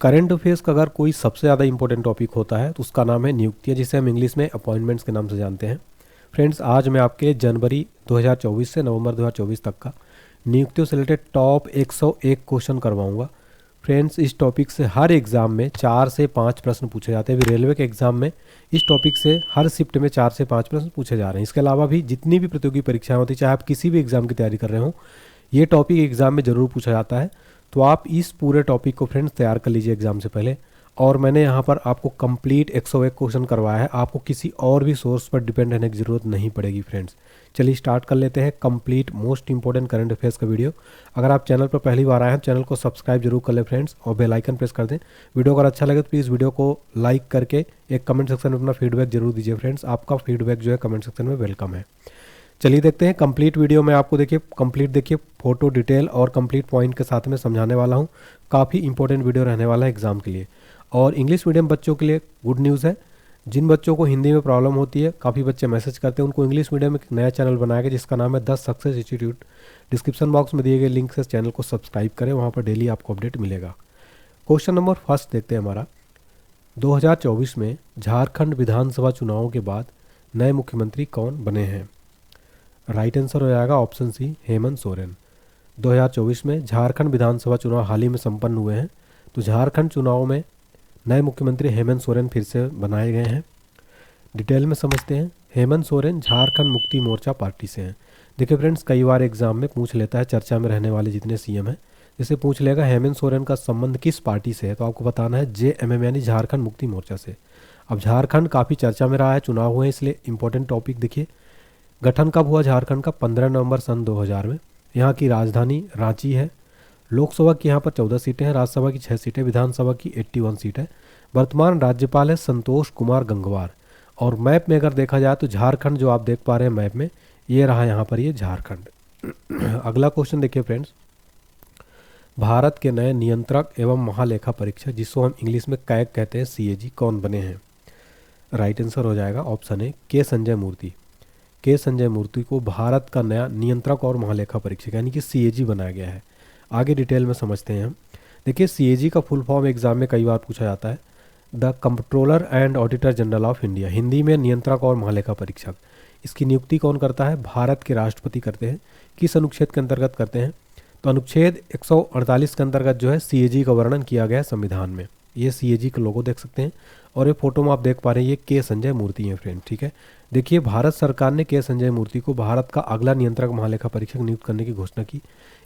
Current affairs का अगर कोई सबसे ज़्यादा इंपॉर्टेंट टॉपिक होता है तो उसका नाम है नियुक्तियाँ, जिसे हम इंग्लिश में अपॉइंटमेंट्स के नाम से जानते हैं। फ्रेंड्स, आज मैं आपके लिए जनवरी 2024 से नवंबर 2024 तक का नियुक्तियों से रिलेटेड टॉप 101 क्वेश्चन करवाऊंगा। फ्रेंड्स, इस टॉपिक से हर एग्ज़ाम में 4 से 5 प्रश्न पूछे जाते हैं। अभी रेलवे के एग्ज़ाम में इस टॉपिक से हर शिफ्ट में 4 से 5 प्रश्न पूछे जा रहे हैं। इसके अलावा भी जितनी भी प्रतियोगी परीक्षाएं होती, चाहे आप किसी भी एग्ज़ाम की तैयारी कर रहे हो, ये टॉपिक एग्ज़ाम में ज़रूर पूछा जाता है। तो आप इस पूरे टॉपिक को फ्रेंड्स तैयार कर लीजिए एग्ज़ाम से पहले। और मैंने यहाँ पर आपको कंप्लीट 101 क्वेश्चन करवाया है, आपको किसी और भी सोर्स पर डिपेंड रहने की ज़रूरत नहीं पड़ेगी। फ्रेंड्स, चलिए स्टार्ट कर लेते हैं complete most important current affairs का वीडियो। अगर आप चैनल पर पहली बार आए हैं, चैनल को सब्सक्राइब जरूर कर लें फ्रेंड्स, और बेल आइकन प्रेस कर दें। वीडियो अगर अच्छा लगे तो प्लीज़ वीडियो को लाइक करके एक कमेंट सेक्शन में अपना फीडबैक जरूर दीजिए। फ्रेंड्स, आपका फीडबैक जो है कमेंट सेक्शन में वेलकम है। चलिए देखते हैं कंप्लीट वीडियो में। आपको देखिए फोटो डिटेल और कंप्लीट पॉइंट के साथ में समझाने वाला हूँ। काफ़ी इंपॉर्टेंट वीडियो रहने वाला है एग्जाम के लिए। और इंग्लिश मीडियम बच्चों के लिए गुड न्यूज़ है। जिन बच्चों को हिंदी में प्रॉब्लम होती है, काफ़ी बच्चे मैसेज करते हैं, उनको इंग्लिश मीडियम में एक नया चैनल बनाया गया जिसका नाम है 10 सक्सेस इंस्टीट्यूट। डिस्क्रिप्शन बॉक्स में दिए गए लिंक से चैनल को सब्सक्राइब करें, वहाँ पर डेली आपको अपडेट मिलेगा। क्वेश्चन नंबर फर्स्ट देखते हैं हमारा। 2024 में झारखंड विधानसभा चुनावों के बाद नए मुख्यमंत्री कौन बने हैं? राइट आंसर हो जाएगा ऑप्शन सी, हेमंत सोरेन। 2024 में झारखंड विधानसभा चुनाव हाल ही में संपन्न हुए हैं, तो झारखंड चुनाव में नए मुख्यमंत्री हेमंत सोरेन फिर से बनाए गए हैं। डिटेल में समझते हैं। हेमंत सोरेन झारखंड मुक्ति मोर्चा पार्टी से हैं। देखिए फ्रेंड्स, कई बार एग्जाम में पूछ लेता है, चर्चा में रहने वाले जितने सीएम हैं, जैसे पूछ लेगा हेमंत सोरेन का संबंध किस पार्टी से है, तो आपको बताना है JMM यानी झारखंड मुक्ति मोर्चा से। अब झारखंड काफ़ी चर्चा में रहा है, चुनाव हुए, इसलिए इंपॉर्टेंट टॉपिक देखिए। गठन कब हुआ झारखंड का? 15 नवंबर सन 2000 में। यहाँ की राजधानी रांची है। लोकसभा की यहाँ पर 14 सीटें हैं, राज्यसभा की 6 सीटें, विधानसभा की 81 सीट है। वर्तमान राज्यपाल है संतोष कुमार गंगवार। और मैप में अगर देखा जाए तो झारखंड जो आप देख पा रहे हैं मैप में, ये रहा यहाँ पर ये झारखंड। अगला क्वेश्चन देखिए फ्रेंड्स। भारत के नए नियंत्रक एवं महालेखा परीक्षक, जिसको हम इंग्लिश में कैग कहते हैं, CAG, कौन बने हैं? राइट आंसर हो जाएगा ऑप्शन ए, के संजय मूर्ति। के संजय मूर्ति को भारत का नया नियंत्रक और महालेखा परीक्षक यानी कि CAG बनाया गया है। आगे डिटेल में समझते हैं हम। देखिए, CAG का फुल फॉर्म एग्जाम में कई बार पूछा जाता है, the controller and auditor general of India. Hindi में नियंत्रक और महालेखा परीक्षक। इसकी नियुक्ति कौन करता है? भारत के राष्ट्रपति करते हैं। किस अनुच्छेद के अंतर्गत करते हैं? तो अनुच्छेद 148 के अंतर्गत जो है CAG का वर्णन किया गया है संविधान में। ये CAG का लोगो देख सकते हैं, और ये फोटो में आप देख पा रहे हैं, ये के संजय मूर्ति हैं फ्रेंड। ठीक है, देखिए, भारत सरकार ने के संजय मूर्ति को भारत का अगला नियंत्रक महालेखा परीक्षक नियुक्त करने की घोषणा की।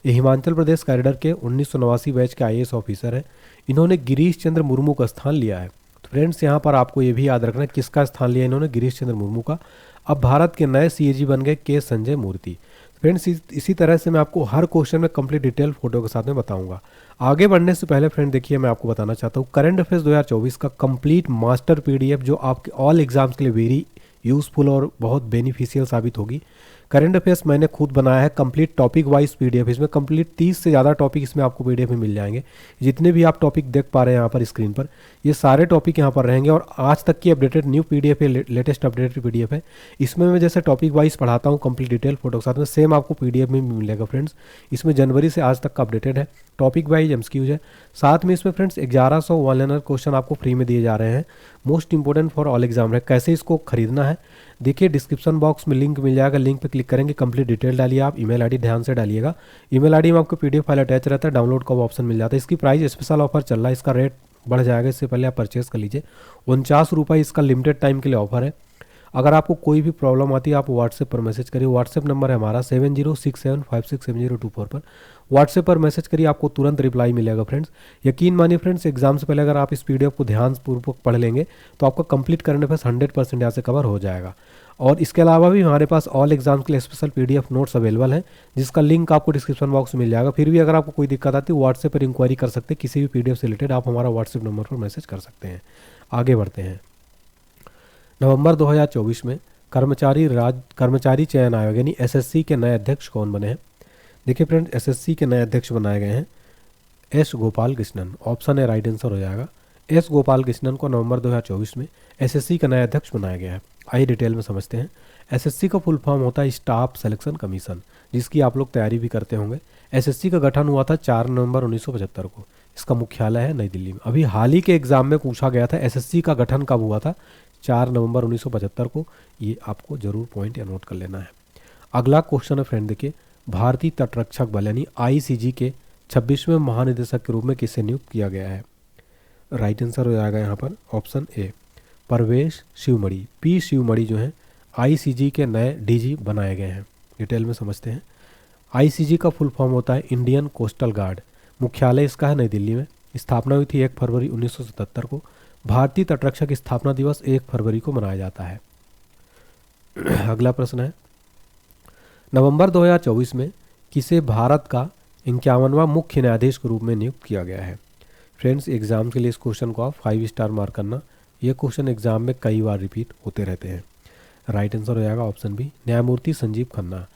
ये हिमाचल प्रदेश कैडर के 1989 बैच के IAS ऑफिसर हैं। इन्होंने गिरीश चंद्र मुर्मू का स्थान लिया है। तो फ्रेंड्स, यहाँ पर आपको ये भी याद रखना है किसका स्थान लिया इन्होंने? गिरीश चंद्र मुर्मू का। अब भारत के नए CAG बन गए के संजय मूर्ति। फ्रेंड्स, इसी तरह से मैं आपको हर क्वेश्चन में कंप्लीट डिटेल फोटो के साथ में बताऊंगा। आगे बढ़ने से पहले फ्रेंड देखिए, मैं आपको बताना चाहता हूँ करंट अफेयर्स 2024 का कंप्लीट मास्टर PDF जो आपके ऑल एग्जाम्स के लिए वेरी यूज़फुल और बहुत बेनिफिशियल साबित होगी। करंट अफेयर्स मैंने खुद बनाया है कंप्लीट टॉपिक वाइज PDF। इसमें कंप्लीट 30 से ज़्यादा टॉपिक इसमें आपको PDF में मिल जाएंगे। जितने भी आप टॉपिक देख पा रहे हैं यहाँ पर स्क्रीन पर, ये सारे टॉपिक यहाँ पर रहेंगे। और आज तक की अपडेटेड न्यू PDF है, लेटेस्ट अपडेटेड PDF है। इसमें मैं जैसे टॉपिक वाइज पढ़ाता हूँ कंप्लीट डिटेल फोटो के साथ में, सेम आपको PDF में मिलेगा फ्रेंड्स। इसमें जनवरी से आज तक का अपडेटेड है, टॉपिक वाइज MCQs है। साथ में इसमें फ्रेंड्स 1100 वन लाइनर क्वेश्चन आपको फ्री में दिए जा रहे हैं, most important for all exam है। कैसे इसको खरीदना है देखिए, डिस्क्रिप्शन बॉक्स में लिंक मिल जाएगा, लिंक पे क्लिक करेंगे, कंप्लीट डिटेल डालिए, आप ईमेल आईडी ध्यान से डालिएगा। ईमेल आईडी में आपको PDF फाइल अटैच रहता है, डाउनलोड का ऑप्शन मिल जाता है। इसकी प्राइस स्पेशल ऑफर चल रहा है, इसका रेट बढ़ जाएगा, इससे पहले आप परचेस कर लीजिए। 49 रुपये इसका लिमिटेड टाइम के लिए ऑफर है। अगर आपको कोई भी प्रॉब्लम आती है आप व्हाट्सएप पर मैसेज करिए। व्हाट्सएप नंबर है हमारा 7067567024 पर। व्हाट्सएप पर मैसेज करिए, आपको तुरंत रिप्लाई मिलेगा फ्रेंड्स। यकीन मानिए फ्रेंड्स, एग्जाम से पहले अगर आप इस PDF को ध्यानपूर्वक पढ़ लेंगे तो आपका कंप्लीट करने पर 100% यहाँ से कवर हो जाएगा। और इसके अलावा भी हमारे पास ऑल एग्जाम्स के लिए स्पेशल PDF नोट्स अवेलेबल हैं, जिसका लिंक आपको डिस्क्रिप्शन बॉक्स में मिल जाएगा। फिर भी अगर आपको कोई दिक्कत आती है व्हाट्सएप पर इंक्वायरी कर सकते हैं, किसी भी PDF से रिलेटेड आप हमारा व्हाट्सएप नंबर पर मैसेज कर सकते हैं। आगे बढ़ते हैं। नवंबर 2024 में कर्मचारी चयन आयोग यानी SSC के नए अध्यक्ष कौन बने हैं? देखिए फ्रेंड्स, SSC के नए अध्यक्ष बनाए गए हैं S Gopal Krishnan. Option A right answer हो जाएगा। S गोपाल कृष्णन को नवंबर 2024 में SSC का नया अध्यक्ष बनाया गया है। आइए डिटेल में समझते हैं। SSC का फुल फॉर्म होता है स्टाफ सिलेक्शन कमीशन, जिसकी आप लोग तैयारी भी करते होंगे। SSC का गठन हुआ था 4 नवंबर 1975 को। इसका मुख्यालय है नई दिल्ली में। अभी हाल ही के एग्जाम में पूछा गया था एसएससी का गठन कब हुआ था, 4 नवंबर 1975 को। ये आपको जरूर पॉइंट या नोट कर लेना है। अगला क्वेश्चन है फ्रेंड, देखिए भारतीय तटरक्षक बल यानी आईसीजी के 26वें महानिदेशक के रूप में किसे नियुक्त किया गया है। राइट आंसर हो जाएगा यहाँ पर option A, Parvesh Sivamani. P Sivamani जो है आईसीजी के नए डीजी बनाए गए हैं। डिटेल में समझते हैं। आईसीजी का फुल फॉर्म होता है इंडियन कोस्टल गार्ड। मुख्यालय इसका है नई दिल्ली में। स्थापना हुई थी 1 फरवरी 1977 को। भारतीय तटरक्षक स्थापना दिवस 1 फरवरी को मनाया जाता है। अगला प्रश्न है, नवंबर 2024 में किसे भारत का 51वां मुख्य न्यायाधीश के रूप में नियुक्त किया गया है। फ्रेंड्स एग्जाम के लिए इस क्वेश्चन को आप 5 स्टार मार्क करना। ये क्वेश्चन एग्जाम में कई बार रिपीट होते रहते हैं। राइट आंसर हो जाएगा ऑप्शन बी, न्यायमूर्ति संजीव खन्ना।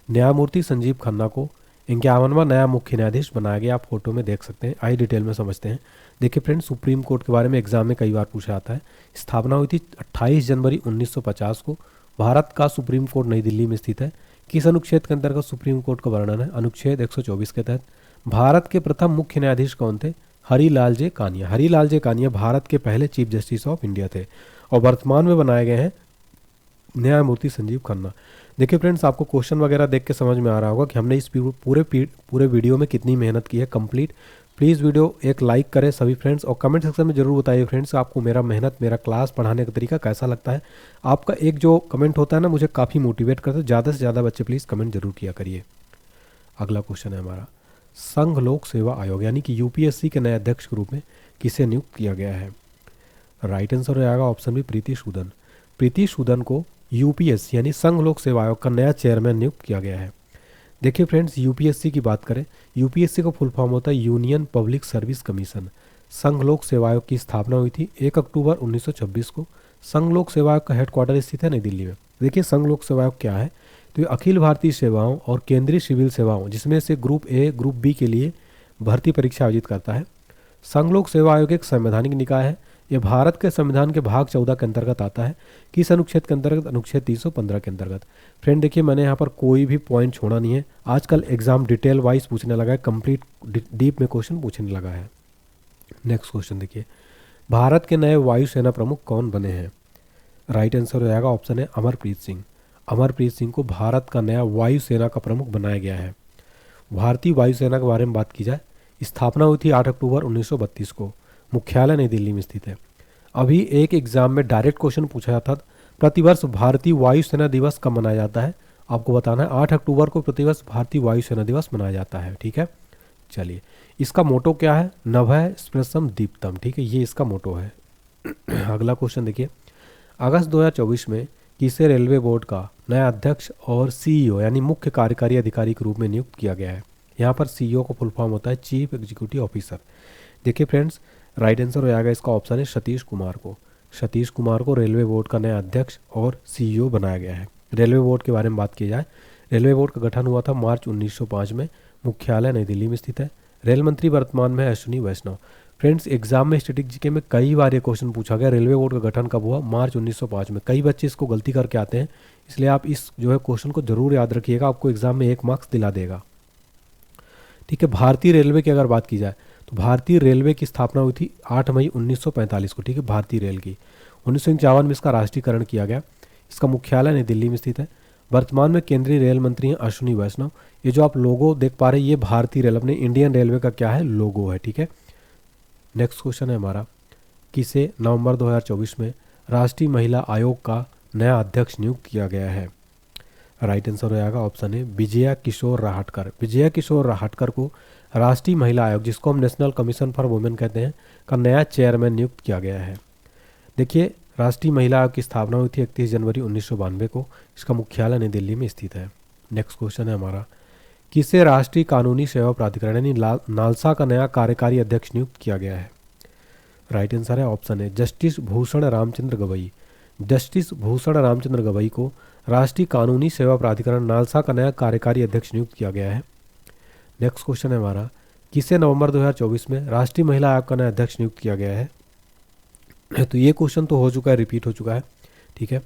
न्यायमूर्ति संजीव खन्ना को 51वां नया मुख्य न्यायाधीश बनाया गया। आप फोटो में देख सकते हैं। आइए डिटेल में समझते हैं। देखिए फ्रेंड्स, सुप्रीम कोर्ट के बारे में एग्जाम में कई बार पूछा जाता है। स्थापना हुई थी 28 जनवरी 1950 को। भारत का सुप्रीम कोर्ट नई दिल्ली में स्थित है। किस अनुच्छेद के अंतर्गत सुप्रीम कोर्ट का वर्णन है, अनुच्छेद 124 के तहत। भारत के प्रथम मुख्य न्यायाधीश कौन थे, हरिलाल जे कानिया। हरिलाल जे कानिया भारत के पहले चीफ जस्टिस ऑफ इंडिया थे और वर्तमान में बनाए गए हैं न्यायमूर्ति संजीव खन्ना। देखिए फ्रेंड्स, आपको क्वेश्चन वगैरह देख के समझ में आ रहा होगा कि हमने इस पूरे वीडियो में कितनी मेहनत की है कंप्लीट। प्लीज़ वीडियो एक लाइक करें सभी फ्रेंड्स और कमेंट सेक्शन में जरूर बताइए फ्रेंड्स आपको मेरा मेहनत, मेरा क्लास पढ़ाने का तरीका कैसा लगता है। आपका एक जो कमेंट होता है ना, मुझे काफ़ी मोटिवेट करता है। ज़्यादा से ज़्यादा बच्चे प्लीज़ कमेंट जरूर किया करिए। अगला क्वेश्चन है हमारा, संघ लोक सेवा आयोग यानी कि यूपीएससी के नए अध्यक्ष के रूप में किसे नियुक्त किया गया है। राइट आंसर हो जाएगा ऑप्शन बी, प्रीति सूदन। प्रीति सूदन को यूपीएससी यानी संघ लोक सेवा आयोग का नया चेयरमैन नियुक्त किया गया है। देखिए फ्रेंड्स, यूपीएससी की बात करें, यूपीएससी का फुल फॉर्म होता है यूनियन पब्लिक सर्विस कमीशन। संघ लोक सेवा आयोग की स्थापना हुई थी 1 अक्टूबर 1926 को। संघ लोक सेवा आयोग का हेडक्वार्टर स्थित है नई दिल्ली में। देखिए संघ लोक सेवा आयोग क्या है, तो ये अखिल भारतीय सेवाओं और केंद्रीय सिविल सेवाओं जिसमें से ग्रुप ए ग्रुप बी के लिए भर्ती परीक्षा आयोजित करता है। संघ लोक सेवा आयोग एक संवैधानिक निकाय है। यह भारत के संविधान के भाग 14 के अंतर्गत आता है। किस अनुच्छेद के अंतर्गत, अनुच्छेद 315 के अंतर्गत। फ्रेंड देखिए, मैंने यहाँ पर कोई भी पॉइंट छोड़ा नहीं है। आजकल एग्जाम डिटेल वाइज पूछने लगा है, कंप्लीट डीप में क्वेश्चन पूछने लगा है। नेक्स्ट क्वेश्चन देखिए, भारत के नए वायुसेना प्रमुख कौन बने हैं। राइट आंसर हो जाएगा ऑप्शन है अमरप्रीत सिंह। अमरप्रीत सिंह को भारत का नया वायुसेना का प्रमुख बनाया गया है। भारतीय वायुसेना के बारे में बात की जाए, स्थापना हुई थी 8 अक्टूबर 1932 को। मुख्यालय नई दिल्ली में स्थित है। अभी एक एग्जाम में डायरेक्ट क्वेश्चन पूछा जाता था, प्रतिवर्ष भारतीय वायुसेना दिवस कब मनाया जाता है। आपको बताना है 8 अक्टूबर को प्रतिवर्ष भारतीय वायुसेना दिवस मनाया जाता है। ठीक है, चलिए इसका मोटो क्या है, नभः स्पृशम दीप्तम। ठीक है, ये इसका मोटो है। अगला क्वेश्चन देखिए, अगस्त 2024 में किसे रेलवे बोर्ड का नया अध्यक्ष और सीईओ यानी मुख्य कार्यकारी अधिकारी के रूप में नियुक्त किया गया है। यहाँ पर सीईओ का फुल फॉर्म होता है चीफ एग्जीक्यूटिव ऑफिसर। देखिए फ्रेंड्स, राइट आंसर हो जाएगा इसका ऑप्शन है सतीश कुमार को। सतीश कुमार को रेलवे बोर्ड का नया अध्यक्ष और सीईओ बनाया गया है। रेलवे बोर्ड के बारे में बात की जाए, रेलवे बोर्ड का गठन हुआ था मार्च 1905 में। मुख्यालय नई दिल्ली में स्थित है। रेल मंत्री वर्तमान में है अश्विनी वैष्णव। फ्रेंड्स एग्जाम में स्टैटिक जीके में कई बार ये क्वेश्चन पूछा गया, रेलवे बोर्ड का गठन कब हुआ, मार्च 1905 में। कई बच्चे इसको गलती करके आते हैं, इसलिए आप इस जो है क्वेश्चन को जरूर याद रखिएगा, आपको एग्जाम में 1 मार्क्स दिला देगा। ठीक है, भारतीय रेलवे की अगर बात की जाए तो भारतीय रेलवे की स्थापना हुई थी 8 मई 1945 को। ठीक है, भारतीय रेल की 1951 में इसका राष्ट्रीयकरण किया गया। इसका मुख्यालय नई दिल्ली में स्थित है। वर्तमान में केंद्रीय रेल मंत्री हैं अश्विनी वैष्णव। ये जो आप लोगो देख पा रहे हैं, ये भारतीय रेल अपने इंडियन रेलवे का क्या है, लोगो है। ठीक है, नेक्स्ट क्वेश्चन है हमारा, किसे नवंबर 2024 में राष्ट्रीय महिला आयोग का नया अध्यक्ष नियुक्त किया गया है। राइट आंसर हो जाएगा ऑप्शन है विजया किशोर राहटकर। विजया किशोर राहटकर को राष्ट्रीय महिला आयोग, जिसको हम नेशनल कमीशन फॉर वुमेन कहते हैं, का नया चेयरमैन नियुक्त किया गया है। देखिए राष्ट्रीय महिला आयोग की स्थापना हुई थी 31 जनवरी 1992 को। इसका मुख्यालय नई दिल्ली में स्थित है। नेक्स्ट क्वेश्चन है हमारा, किसे राष्ट्रीय कानूनी सेवा प्राधिकरण यानी नालसा का नया कार्यकारी अध्यक्ष नियुक्त किया गया है। राइट आंसर है ऑप्शन है जस्टिस भूषण रामचंद्र गवई। जस्टिस भूषण रामचंद्र गवई को राष्ट्रीय कानूनी सेवा प्राधिकरण नालसा का नया कार्यकारी अध्यक्ष नियुक्त किया गया है। नेक्स्ट क्वेश्चन है हमारा, किसे नवंबर 2024 में राष्ट्रीय महिला आयोग का नया अध्यक्ष नियुक्त किया गया है। तो ये क्वेश्चन तो हो चुका है, रिपीट हो चुका है। ठीक है,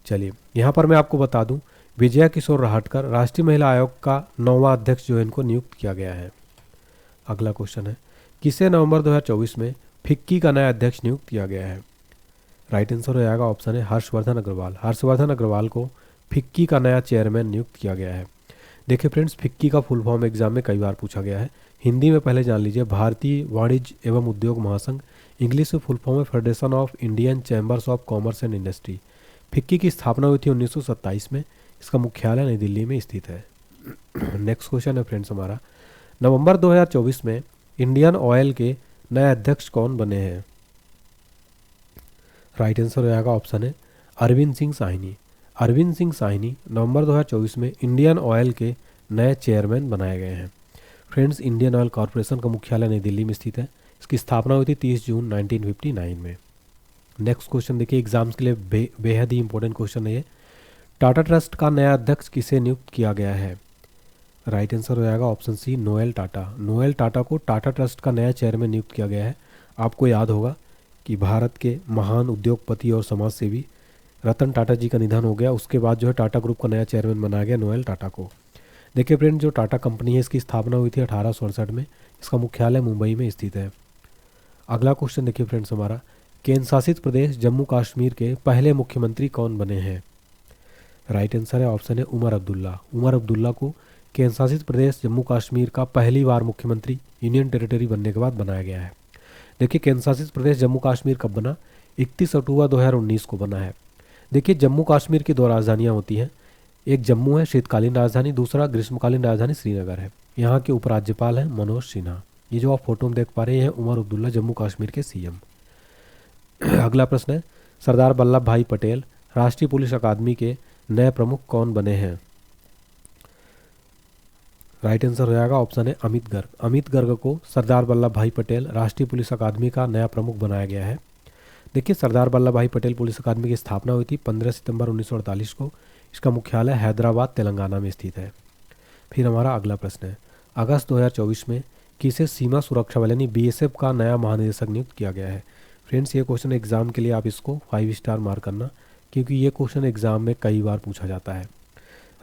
चलिए यहाँ पर मैं आपको बता दूं, विजया किशोर राहटकर राष्ट्रीय महिला आयोग का 9वां अध्यक्ष जो है इनको नियुक्त किया गया है। अगला क्वेश्चन है, किसे नवंबर 2024 में फिक्की का नया अध्यक्ष नियुक्त किया गया है? राइट आंसर हो जाएगा ऑप्शन है हर्षवर्धन अग्रवाल। हर्षवर्धन अग्रवाल को फिक्की का नया चेयरमैन नियुक्त किया गया है। देखिए फ्रेंड्स, फिक्की का फुल फॉर्म एग्जाम में कई बार पूछा गया है। हिंदी में पहले जान लीजिए, भारतीय वाणिज्य एवं उद्योग महासंघ। इंग्लिश में फुल फॉर्म है federation of Indian chambers of commerce and industry. FICCI की स्थापना हुई थी 1927 में। इसका मुख्यालय नई दिल्ली में स्थित है। नेक्स्ट क्वेश्चन है फ्रेंड्स हमारा, नवंबर 2024 में इंडियन ऑयल के नए अध्यक्ष कौन बने हैं? राइट आंसर हो जाएगा ऑप्शन है अरविंद सिंह साहनी। अरविंद सिंह साहनी नवंबर 2024 में इंडियन ऑयल के नए चेयरमैन बनाए गए हैं। फ्रेंड्स, इंडियन ऑयल कॉरपोरेशन का मुख्यालय नई दिल्ली में स्थित है। इसकी स्थापना हुई थी 30 जून 1959 में। नेक्स्ट क्वेश्चन देखिए, एग्जाम्स के लिए बेहद ही इंपॉर्टेंट क्वेश्चन है ये। टाटा ट्रस्ट का नया अध्यक्ष किसे नियुक्त किया गया है? राइट आंसर हो जाएगा option C Noel Tata. Noel Tata को टाटा ट्रस्ट का नया चेयरमैन नियुक्त किया गया है। आपको याद होगा कि भारत के महान उद्योगपति और समाज सेवी रतन टाटा जी का निधन हो गया, उसके बाद जो है टाटा ग्रुप का नया चेयरमैन बनाया गया नोएल टाटा को। देखिए फ्रेंड, जो टाटा कंपनी है इसकी स्थापना हुई थी 1868 में। इसका मुख्यालय मुंबई में स्थित है। अगला क्वेश्चन देखिए फ्रेंड्स हमारा, केंद्र शासित प्रदेश जम्मू कश्मीर के पहले मुख्यमंत्री कौन बने हैं? राइट आंसर है ऑप्शन है उमर अब्दुल्ला। उमर अब्दुल्ला को केंद्र शासित प्रदेश जम्मू कश्मीर का पहली बार मुख्यमंत्री यूनियन टेरिटरी बनने के बाद बनाया गया है। देखिए, केंद्र शासित प्रदेश जम्मू कश्मीर कब बना? 31 अक्टूबर 2019 को बना है। देखिए, जम्मू कश्मीर की दो राजधानियाँ होती हैं, एक जम्मू है शीतकालीन राजधानी, दूसरा ग्रीष्मकालीन राजधानी श्रीनगर है। यहाँ के उपराज्यपाल हैं मनोज सिन्हा। ये जो आप फोटो में देख पा रहे हैं उमर अब्दुल्ला जम्मू कश्मीर के सीएम। अगला प्रश्न है, सरदार वल्लभ भाई पटेल राष्ट्रीय पुलिस अकादमी के नए प्रमुख कौन बने हैं? राइट आंसर हो जाएगा ऑप्शन है अमित गर्ग। अमित गर्ग को सरदार वल्लभ भाई पटेल राष्ट्रीय पुलिस अकादमी का नया प्रमुख बनाया गया है। देखिए, सरदार वल्लभ भाई पटेल पुलिस अकादमी की स्थापना हुई थी 15 सितंबर 1948 को। इसका मुख्यालय हैदराबाद तेलंगाना में स्थित है। फिर हमारा अगला प्रश्न है, अगस्त 2024 में किसे सीमा सुरक्षा बल यानी बीएसएफ का नया महानिदेशक नियुक्त किया गया है? फ्रेंड्स, ये क्वेश्चन एग्जाम के लिए आप इसको 5 स्टार मार्क करना, क्योंकि ये क्वेश्चन एग्जाम में कई बार पूछा जाता है।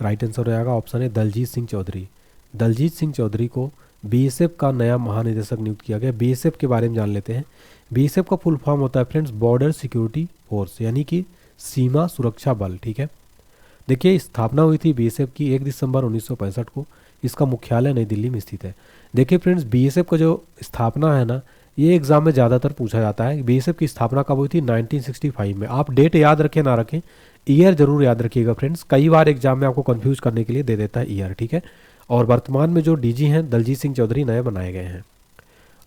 राइट आंसर हो जाएगा ऑप्शन है दलजीत सिंह चौधरी। दलजीत सिंह चौधरी को बीएसएफ का नया महानिदेशक नियुक्त किया गया। बीएसएफ के बारे में जान लेते हैं। बीएसएफ का फुल फॉर्म होता है फ्रेंड्स बॉर्डर सिक्योरिटी फोर्स, यानी कि सीमा सुरक्षा बल। ठीक है, देखिए स्थापना हुई थी बीएसएफ की 1 दिसंबर 1965 को। इसका मुख्यालय नई दिल्ली में स्थित है। देखिए फ्रेंड्स, बीएसएफ का जो स्थापना है ना, ये एग्जाम में ज़्यादातर पूछा जाता है। बीएसएफ की स्थापना कब हुई थी? 1965 में। आप डेट याद रखें ना रखें, ईयर जरूर याद रखिएगा फ्रेंड्स। कई बार एग्जाम में आपको कंफ्यूज करने के लिए दे देता है ईयर। ठीक है, और वर्तमान में जो डीजी हैं दलजीत सिंह चौधरी नए बनाए गए हैं।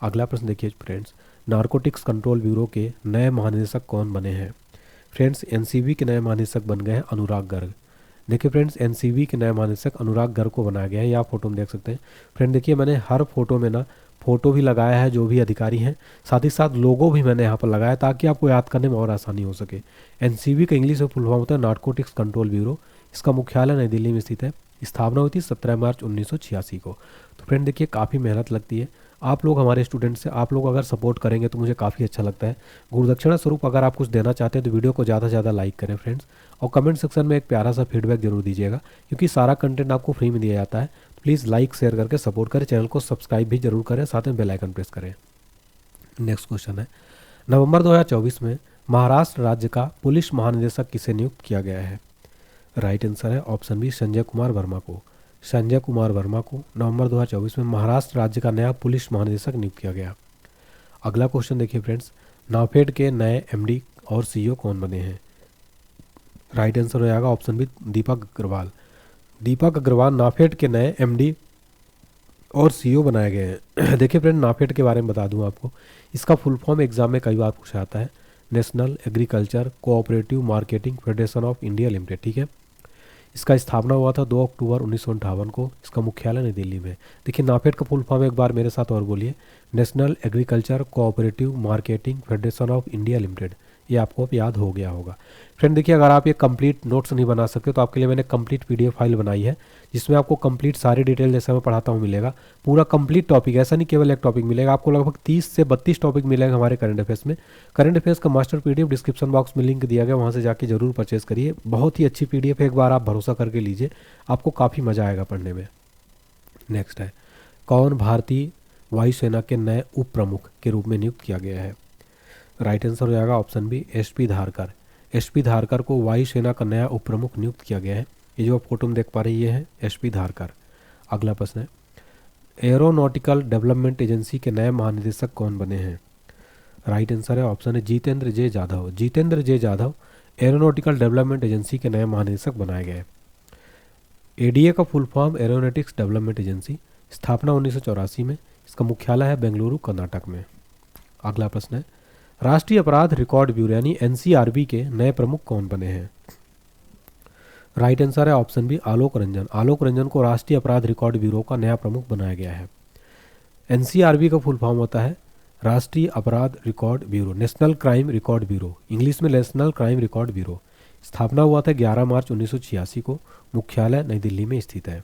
अगला प्रश्न देखिए फ्रेंड्स, नारकोटिक्स कंट्रोल ब्यूरो के नए महानिदेशक कौन बने हैं? फ्रेंड्स, एनसीबी के नए महानिदेशक बन गए हैं अनुराग गर्ग। देखिए फ्रेंड्स, एनसीबी के नए महानिदेशक अनुराग गर्ग को बनाया गया है। ये आप फोटो में देख सकते हैं। फ्रेंड देखिए, मैंने हर फोटो में ना फोटो भी लगाया है जो भी अधिकारी हैं, साथ ही साथ लोगो भी मैंने यहाँ पर लगाया ताकि आपको याद करने में और आसानी हो सके। एनसीबी का इंग्लिश में फुल फॉर्म होता है नारकोटिक्स कंट्रोल ब्यूरो। इसका मुख्यालय नई दिल्ली में स्थित है। स्थापना हुई थी 17 मार्च 1986 को। तो फ्रेंड देखिए, काफ़ी मेहनत लगती है। आप लोग हमारे स्टूडेंट से आप लोग अगर सपोर्ट करेंगे तो मुझे काफ़ी अच्छा लगता है। गुरुदक्षिणा स्वरूप अगर आप कुछ देना चाहते हैं तो वीडियो को ज़्यादा से ज़्यादा लाइक करें फ्रेंड्स, और कमेंट सेक्शन में एक प्यारा सा फीडबैक जरूर दीजिएगा, क्योंकि सारा कंटेंट आपको फ्री में दिया जाता है। प्लीज़ लाइक शेयर करके सपोर्ट करें, चैनल को सब्सक्राइब भी जरूर करें, साथ में बेल आइकन प्रेस करें। नेक्स्ट क्वेश्चन है, नवंबर 2024 में महाराष्ट्र राज्य का पुलिस महानिदेशक किसे नियुक्त किया गया है? राइट आंसर है ऑप्शन बी संजय कुमार वर्मा को। संजय कुमार वर्मा को नवंबर 2024 में महाराष्ट्र राज्य का नया पुलिस महानिदेशक नियुक्त किया गया। अगला क्वेश्चन देखिए फ्रेंड्स, नाफेड के नए एमडी और सीईओ कौन बने हैं? राइट आंसर हो जाएगा ऑप्शन बी दीपक अग्रवाल। दीपक अग्रवाल नाफेड के नए एमडी और सीईओ बनाए गए हैं। देखिए फ्रेंड, नाफेड के बारे में बता दूं आपको, इसका फुल फॉर्म एग्जाम में कई बार पूछा जाता है, national agriculture cooperative marketing federation of India limited. ठीक है, इसका स्थापना हुआ था 2 अक्टूबर 1958 को। इसका मुख्यालय नई दिल्ली में। देखिए, नाफेड का फुल फॉर्म एक बार मेरे साथ और बोलिए, national agriculture cooperative marketing federation of India limited. ये आपको अब याद हो गया होगा। फ्रेंड देखिए, अगर आप ये कंप्लीट नोट्स नहीं बना सकते तो आपके लिए मैंने कंप्लीट पीडीएफ फाइल बनाई है, जिसमें आपको कंप्लीट सारी डिटेल जैसे मैं पढ़ाता हूँ मिलेगा। पूरा कंप्लीट टॉपिक, ऐसा नहीं केवल एक टॉपिक मिलेगा, आपको लगभग 30 से 32 टॉपिक मिलेंगे हमारे करंट अफेयर्स में। करंट अफेयर्स का मास्टर पीडीएफ डिस्क्रिप्शन बॉक्स में लिंक दिया गया, वहाँ से जाके जरूर परचेज करिए। बहुत ही अच्छी पीडीएफ है, एक बार आप भरोसा करके लीजिए, आपको काफ़ी मजा आएगा पढ़ने में। नेक्स्ट है, कौन भारतीय वायुसेना के नए उप प्रमुख के रूप में नियुक्त किया गया है? राइट आंसर हो जाएगा option B, SP Dharkar. SP Dharkar को वायुसेना का नया उप प्रमुख नियुक्त किया गया है। ये जो आप फोटो में देख पा रहे हैं ये है एसपी धारकर। अगला प्रश्न है, एरोनॉटिकल डेवलपमेंट एजेंसी के नए महानिदेशक कौन बने हैं? राइट आंसर है ऑप्शन है जितेंद्र जे जाधव। जितेंद्र जे जाधव एरोनॉटिकल डेवलपमेंट एजेंसी के नए महानिदेशक बनाए गए। एडीए का full form aeronautics development agency, स्थापना 1984 में, इसका मुख्यालय है बेंगलुरु कर्नाटक में। अगला प्रश्न है, राष्ट्रीय अपराध रिकॉर्ड ब्यूरो यानी एनसीआरबी के नए प्रमुख कौन बने हैं? राइट आंसर है ऑप्शन बी, आलोक रंजन। आलोक रंजन को राष्ट्रीय अपराध रिकॉर्ड ब्यूरो का नया प्रमुख बनाया गया है। एनसीआरबी का फुल फॉर्म होता है राष्ट्रीय अपराध record bureau, national crime record bureau, English में नेशनल क्राइम रिकॉर्ड ब्यूरो। स्थापना हुआ था 11 मार्च 1986 को, मुख्यालय नई दिल्ली में स्थित है।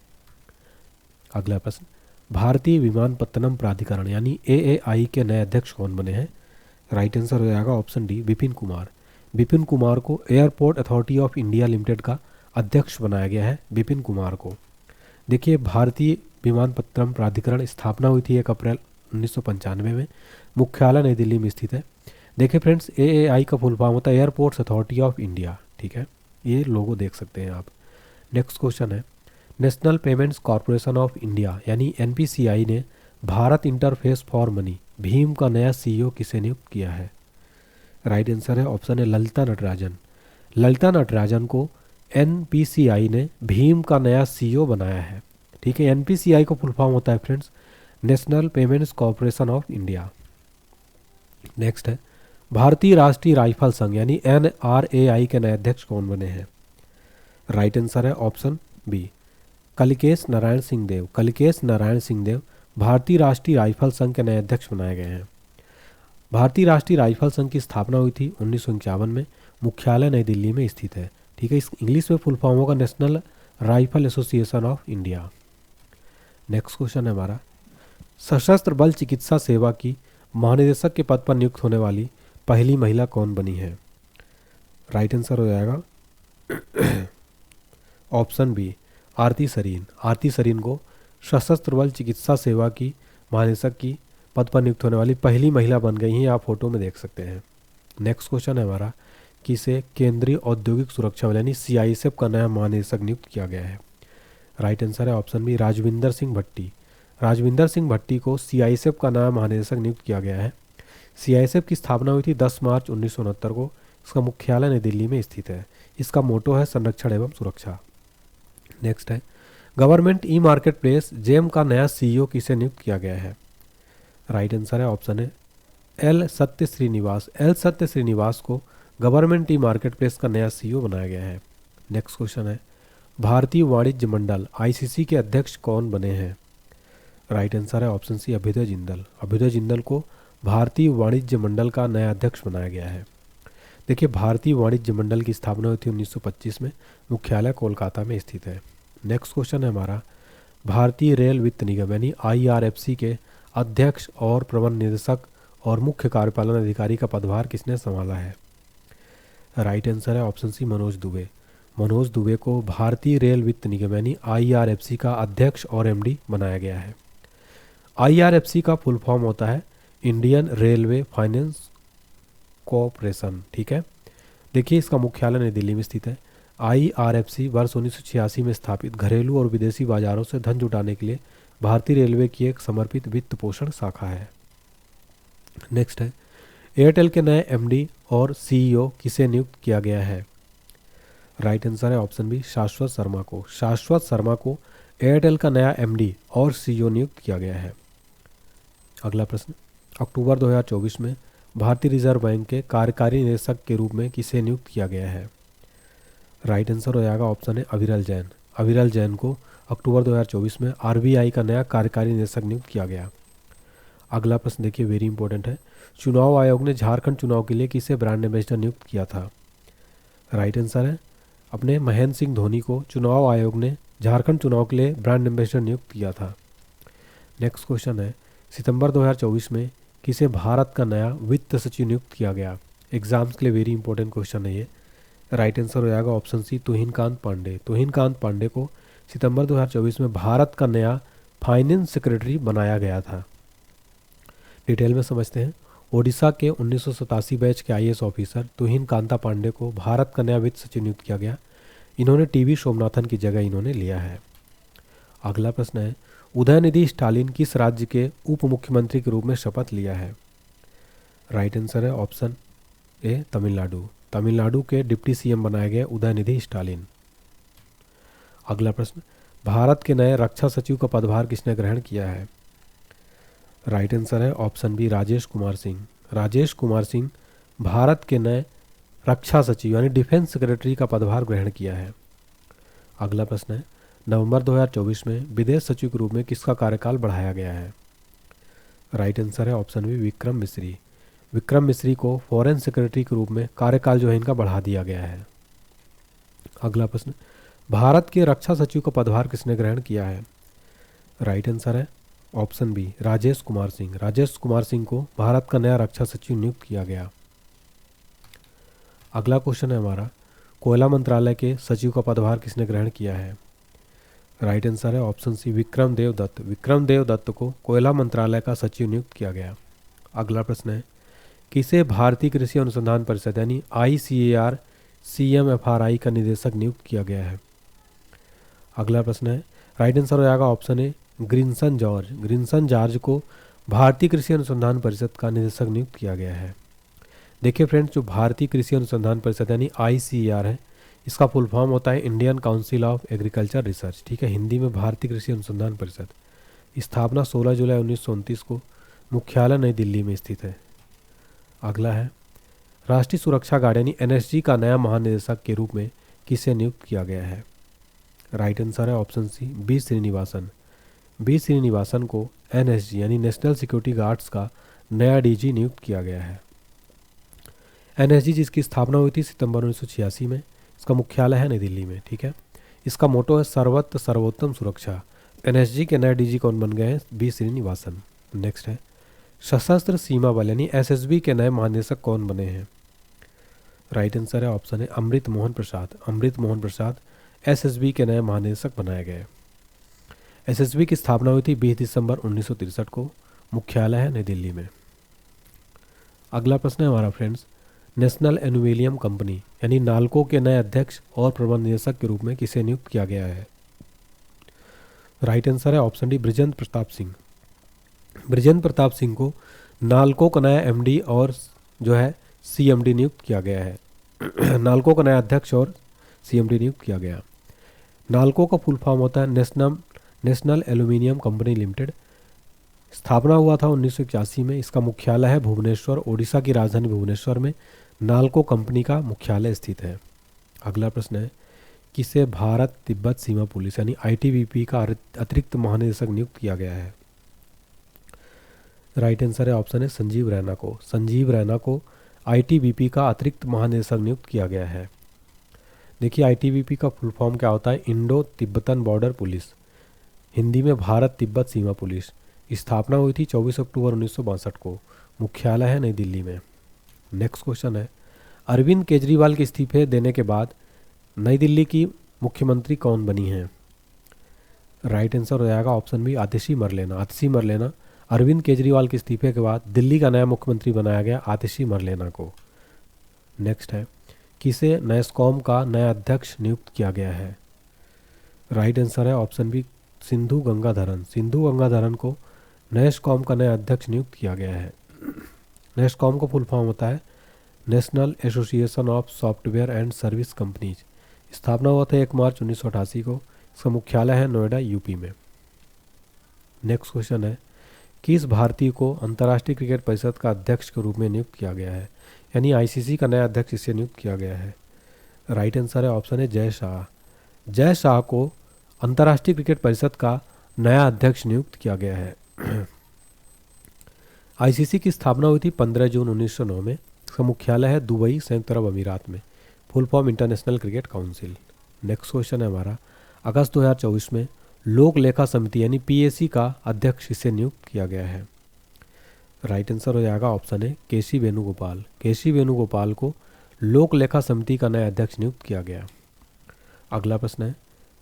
अगला प्रश्न, भारतीय विमानपत्तनम प्राधिकरण यानी एएआई के नए अध्यक्ष कौन बने हैं? राइट आंसर हो जाएगा ऑप्शन डी, विपिन कुमार। विपिन कुमार को airport authority of India limited का अध्यक्ष बनाया गया है। विपिन कुमार को देखिए, भारतीय विमानपत्तनम प्राधिकरण स्थापना हुई थी 1 अप्रैल 1995 में, मुख्यालय नई दिल्ली में स्थित है। देखिए फ्रेंड्स, एएआई का फुल फॉर्म होता है एयरपोर्ट्स अथॉरिटी ऑफ इंडिया, ठीक है, ये लोगो देख सकते हैं आप। नेक्स्ट क्वेश्चन है, national payments corporation of India यानी एनपीसीआई ने Bharat interface for money Bhim का नया सीईओ किसे नियुक्त किया है? राइट आंसर है ऑप्शन है ललिता नटराजन। ललिता नटराजन को एनपीसीआई ने भीम का नया सीईओ बनाया है, ठीक है। एनपीसीआई का फुल फॉर्म होता है friends national payments corporation of India. Next है, भारतीय राष्ट्रीय राइफल संघ यानी एनआरएआई के नए अध्यक्ष कौन बने हैं? राइट आंसर है ऑप्शन बी, कलिकेश नारायण सिंह देव। कलिकेश नारायण सिंह देव भारतीय राष्ट्रीय राइफल संघ के नए अध्यक्ष बनाए गए हैं। भारतीय राष्ट्रीय राइफल संघ की स्थापना हुई थी 1951 में, मुख्यालय नई दिल्ली में स्थित है, ठीक है। इस इंग्लिश में फुल फॉर्म होगा national rifle association of India. Next question है हमारा, सशस्त्र बल चिकित्सा सेवा की महानिदेशक के पद पर नियुक्त होने वाली पहली महिला कौन बनी है? राइट आंसर हो जाएगा ऑप्शन बी, आरती सरीन। आरती सरीन को सशस्त्र बल चिकित्सा सेवा की महानिदेशक की पद पर नियुक्त होने वाली पहली महिला बन गई हैं, आप फोटो में देख सकते हैं। नेक्स्ट क्वेश्चन है हमारा, किसे केंद्रीय औद्योगिक सुरक्षा बल यानी सीआईएसएफ का नया महानिदेशक नियुक्त किया गया है? राइट आंसर है ऑप्शन बी, राजविंदर सिंह भट्टी। राजविंदर सिंह भट्टी को सीआईएसएफ का नया महानिदेशक नियुक्त किया गया है। सीआईएसएफ की स्थापना हुई थी 10 मार्च 1969 को, इसका मुख्यालय नई दिल्ली में स्थित है। इसका मोटो है संरक्षण एवं सुरक्षा। नेक्स्ट है, government e market place GeM का नया सीईओ किसे नियुक्त किया गया है? राइट आंसर है ऑप्शन है एल सत्य श्रीनिवास। एल सत्य श्रीनिवास को गवर्नमेंट ई मार्केट प्लेस का नया सीईओ बनाया गया है। नेक्स्ट क्वेश्चन है, भारतीय वाणिज्य मंडल आईसीसी के अध्यक्ष कौन बने हैं? राइट आंसर है ऑप्शन सी, अभ्युदय जिंदल। अभ्युदय जिंदल को भारतीय वाणिज्य मंडल का नया अध्यक्ष बनाया गया है। देखिए, भारतीय वाणिज्य मंडल की स्थापना हुई थी 1925 में, मुख्यालय कोलकाता में स्थित है। नेक्स्ट क्वेश्चन है हमारा, भारतीय रेल वित्त निगम यानी आईआरएफसी के अध्यक्ष और प्रबंध निदेशक और मुख्य कार्यपालन अधिकारी का पदभार किसने संभाला है? राइट आंसर है ऑप्शन सी, मनोज दुबे। मनोज दुबे को भारतीय रेल वित्त निगम यानी आईआरएफसी का अध्यक्ष और एमडी बनाया गया है। आईआरएफसी का फुल फॉर्म होता है इंडियन रेलवे फाइनेंस कॉरपोरेशन, ठीक है। देखिए, इसका मुख्यालय नई दिल्ली में स्थित है। आईआरएफसी वर्ष 1986 में स्थापित घरेलू और विदेशी बाजारों से धन जुटाने के लिए भारतीय रेलवे की एक समर्पित वित्त पोषण शाखा है। नेक्स्ट है, एयरटेल के नए एमडी और सीईओ किसे नियुक्त किया गया है? राइट आंसर है ऑप्शन बी, शाश्वत शर्मा को। शाश्वत शर्मा को एयरटेल का नया एमडी और सीईओ नियुक्त किया गया है। अगला प्रश्न, अक्टूबर 2024 में भारतीय रिजर्व बैंक के कार्यकारी निदेशक के रूप में किसे नियुक्त किया गया है? राइट आंसर हो जाएगा ऑप्शन है अविरल जैन। अविरल जैन को अक्टूबर 2024 में आरबीआई का नया कार्यकारी निदेशक नियुक्त किया गया। अगला प्रश्न देखिए, वेरी इंपॉर्टेंट है, चुनाव आयोग ने झारखंड चुनाव के लिए किसे ब्रांड एम्बेसडर नियुक्त किया था? राइट आंसर है अपने महेंद्र सिंह धोनी को चुनाव आयोग ने झारखंड चुनाव के लिए ब्रांड एम्बेसडर नियुक्त किया था। नेक्स्ट क्वेश्चन है, सितंबर 2024 में किसे भारत का नया वित्त सचिव नियुक्त किया गया? एग्जाम्स के लिए वेरी इंपॉर्टेंट क्वेश्चन है ये। राइट आंसर हो जाएगा ऑप्शन सी, तुहिनकांत पांडे। तुहिनकांत पांडे को सितंबर 2024 में भारत का नया फाइनेंस सेक्रेटरी बनाया गया था। डिटेल में समझते हैं। ओडिशा के 1987 बैच के आईएएस ऑफिसर तुहिन कांता पांडे को भारत का नया वित्त सचिव नियुक्त किया गया। इन्होंने टीवी सोमनाथन की जगह इन्होंने लिया है। अगला प्रश्न है, उदयनिधि स्टालिन किस राज्य के उप मुख्यमंत्री के रूप में शपथ लिया है? राइट आंसर है ऑप्शन ए तमिलनाडु। तमिलनाडु के डिप्टी सीएम बनाए गए उदयनिधि स्टालिन। अगला प्रश्न, भारत के नए रक्षा सचिव का पदभार किसने ग्रहण किया है? राइट आंसर है ऑप्शन बी राजेश कुमार सिंह। राजेश कुमार सिंह भारत के नए रक्षा सचिव यानी डिफेंस सेक्रेटरी का पदभार ग्रहण किया है। अगला प्रश्न है, नवंबर 2024 में विदेश सचिव के रूप में किसका कार्यकाल बढ़ाया गया है? राइट आंसर है ऑप्शन बी विक्रम मिश्री। विक्रम मिश्री को फॉरेन सेक्रेटरी के रूप में कार्यकाल जो है इनका बढ़ा दिया गया है। अगला प्रश्न, भारत के रक्षा सचिव का पदभार किसने ग्रहण किया है? राइट आंसर है ऑप्शन बी राजेश कुमार सिंह। राजेश कुमार सिंह को भारत का नया रक्षा सचिव नियुक्त किया गया। अगला क्वेश्चन है हमारा, कोयला मंत्रालय के सचिव का पदभार किसने ग्रहण किया है? राइट आंसर है ऑप्शन सी विक्रम देव दत्त। विक्रम देव दत्त को कोयला मंत्रालय का सचिव नियुक्त किया गया। अगला प्रश्न है, किसे भारतीय कृषि अनुसंधान परिषद यानी ICAR CMFRI का निदेशक नियुक्त किया गया है? अगला प्रश्न है, राइट आंसर हो जाएगा ऑप्शन ए ग्रिन्सन जॉर्ज। ग्रिन्सन जॉर्ज को भारतीय कृषि अनुसंधान परिषद का निदेशक नियुक्त किया गया है। देखिए फ्रेंड्स, जो भारतीय कृषि अनुसंधान परिषद यानी ICAR है, इसका फुल फॉर्म होता है Indian council of agriculture research. ठीक है, हिंदी में भारतीय कृषि अनुसंधान परिषद। स्थापना 16 जुलाई 1929 को, मुख्यालय नई दिल्ली में स्थित है। अगला है, राष्ट्रीय सुरक्षा गार्ड यानी NSG का नया महानिदेशक के रूप में किसे नियुक्त किया गया है? राइट आंसर है option C B Srinivasan. B Srinivasan को NSG यानी नेशनल सिक्योरिटी गार्ड्स का नया DG नियुक्त किया गया है। NSG जिसकी स्थापना हुई थी सितंबर 1986 में, इसका मुख्यालय है नई दिल्ली में। ठीक है, इसका मोटो है सर्वत्र सर्वोत्तम सुरक्षा। NSG के नए DG कौन बन गए हैं? बी श्रीनिवासन। नेक्स्ट है, सशस्त्र सीमा बल यानी SSB के नए महानिदेशक कौन बने हैं? राइट आंसर है ऑप्शन है अमृत मोहन प्रसाद। अमृत मोहन प्रसाद SSB के नए महानिदेशक बनाए गए। SSB की स्थापना हुई थी 20 दिसंबर 1963 को, मुख्यालय है नई दिल्ली में। अगला प्रश्न है हमारा फ्रेंड्स, नेशनल एल्यूमिनियम कंपनी यानी नाल्को के नए अध्यक्ष और प्रबंध निदेशक के रूप में किसे नियुक्त किया गया है? राइट आंसर है ऑप्शन डी बृजेंद्र प्रताप सिंह। बृजेंद्र प्रताप सिंह को नाल्को का नया MD और जो है CMD नियुक्त किया गया है। नाल्को का नया अध्यक्ष और CMD नियुक्त किया गया। नाल्को का फुल फॉर्म होता है नेशनल एल्यूमिनियम कंपनी लिमिटेड। स्थापना हुआ था 1981 में। इसका मुख्यालय है भुवनेश्वर। ओडिशा की राजधानी भुवनेश्वर में नाल्को कंपनी का मुख्यालय स्थित है। अगला प्रश्न है, किसे भारत तिब्बत सीमा पुलिस यानी ITBP का अतिरिक्त महानिदेशक नियुक्त किया गया है? राइट आंसर है ऑप्शन है संजीव रैना को। संजीव रैना को ITBP का अतिरिक्त महानिदेशक नियुक्त किया गया है। देखिए ITBP का फुल फॉर्म क्या होता है? Indo Tibetan border police, Hindi में भारत तिब्बत सीमा पुलिस। स्थापना हुई थी 24 अक्टूबर 1962 को, मुख्यालय है नई दिल्ली में। नेक्स्ट क्वेश्चन है, अरविंद केजरीवाल के इस्तीफे देने के बाद नई दिल्ली की मुख्यमंत्री कौन बनी हैं? राइट आंसर हो जाएगा ऑप्शन बी आतिशी मरलेना। आतिशी मरलेना अरविंद केजरीवाल के इस्तीफे के बाद दिल्ली का नया मुख्यमंत्री बनाया गया आतिशी मरलेना को। नेक्स्ट है, किसे नैस्कॉम का नया अध्यक्ष नियुक्त किया गया है? राइट आंसर है ऑप्शन बी सिंधु गंगाधरन। सिंधु गंगाधरन को नैस्कॉम का नया अध्यक्ष नियुक्त किया गया है। नैस्कॉम का फुल फॉर्म होता है national association of software and service companies. स्थापना हुआ था 1 मार्च 1988 को। इसका मुख्यालय है नोएडा यूपी में। नेक्स्ट क्वेश्चन है, किस भारतीय को अंतर्राष्ट्रीय क्रिकेट परिषद का अध्यक्ष के रूप में नियुक्त किया गया है? यानी ICC का नया अध्यक्ष इसे नियुक्त किया गया है। राइट आंसर है ऑप्शन है जय शाह। जय शाह को अंतर्राष्ट्रीय क्रिकेट परिषद का नया अध्यक्ष नियुक्त किया गया है। ICC की स्थापना हुई थी 15 जून 1909 में। इसका मुख्यालय है दुबई, संयुक्त अरब अमीरात में। Full form international cricket council. Next question है हमारा, अगस्त 2024 में लोक लेखा समिति यानी PAC का अध्यक्ष इसे नियुक्त किया गया है। राइट आंसर हो जाएगा ऑप्शन है KC वेणुगोपाल। KC वेणुगोपाल को लोक लेखा समिति का नया अध्यक्ष नियुक्त किया गया। अगला प्रश्न है,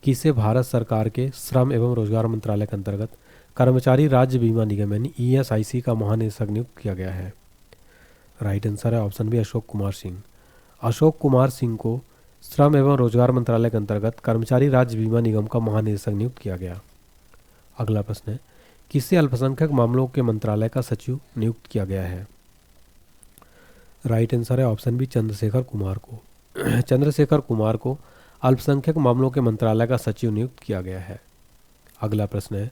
किसे भारत सरकार के श्रम एवं रोजगार मंत्रालय के अंतर्गत कर्मचारी राज्य बीमा निगम यानी ईएसआईसी का महानिदेशक नियुक्त किया गया है? राइट आंसर है ऑप्शन बी अशोक कुमार सिंह। अशोक कुमार सिंह को श्रम एवं रोजगार मंत्रालय के अंतर्गत कर्मचारी राज्य बीमा निगम का महानिदेशक नियुक्त किया गया। अगला प्रश्न है, किसे अल्पसंख्यक मामलों के मंत्रालय का सचिव नियुक्त किया गया है? राइट आंसर है ऑप्शन बी चंद्रशेखर कुमार को। चंद्रशेखर कुमार को अल्पसंख्यक मामलों के मंत्रालय का सचिव नियुक्त किया गया है। अगला प्रश्न है,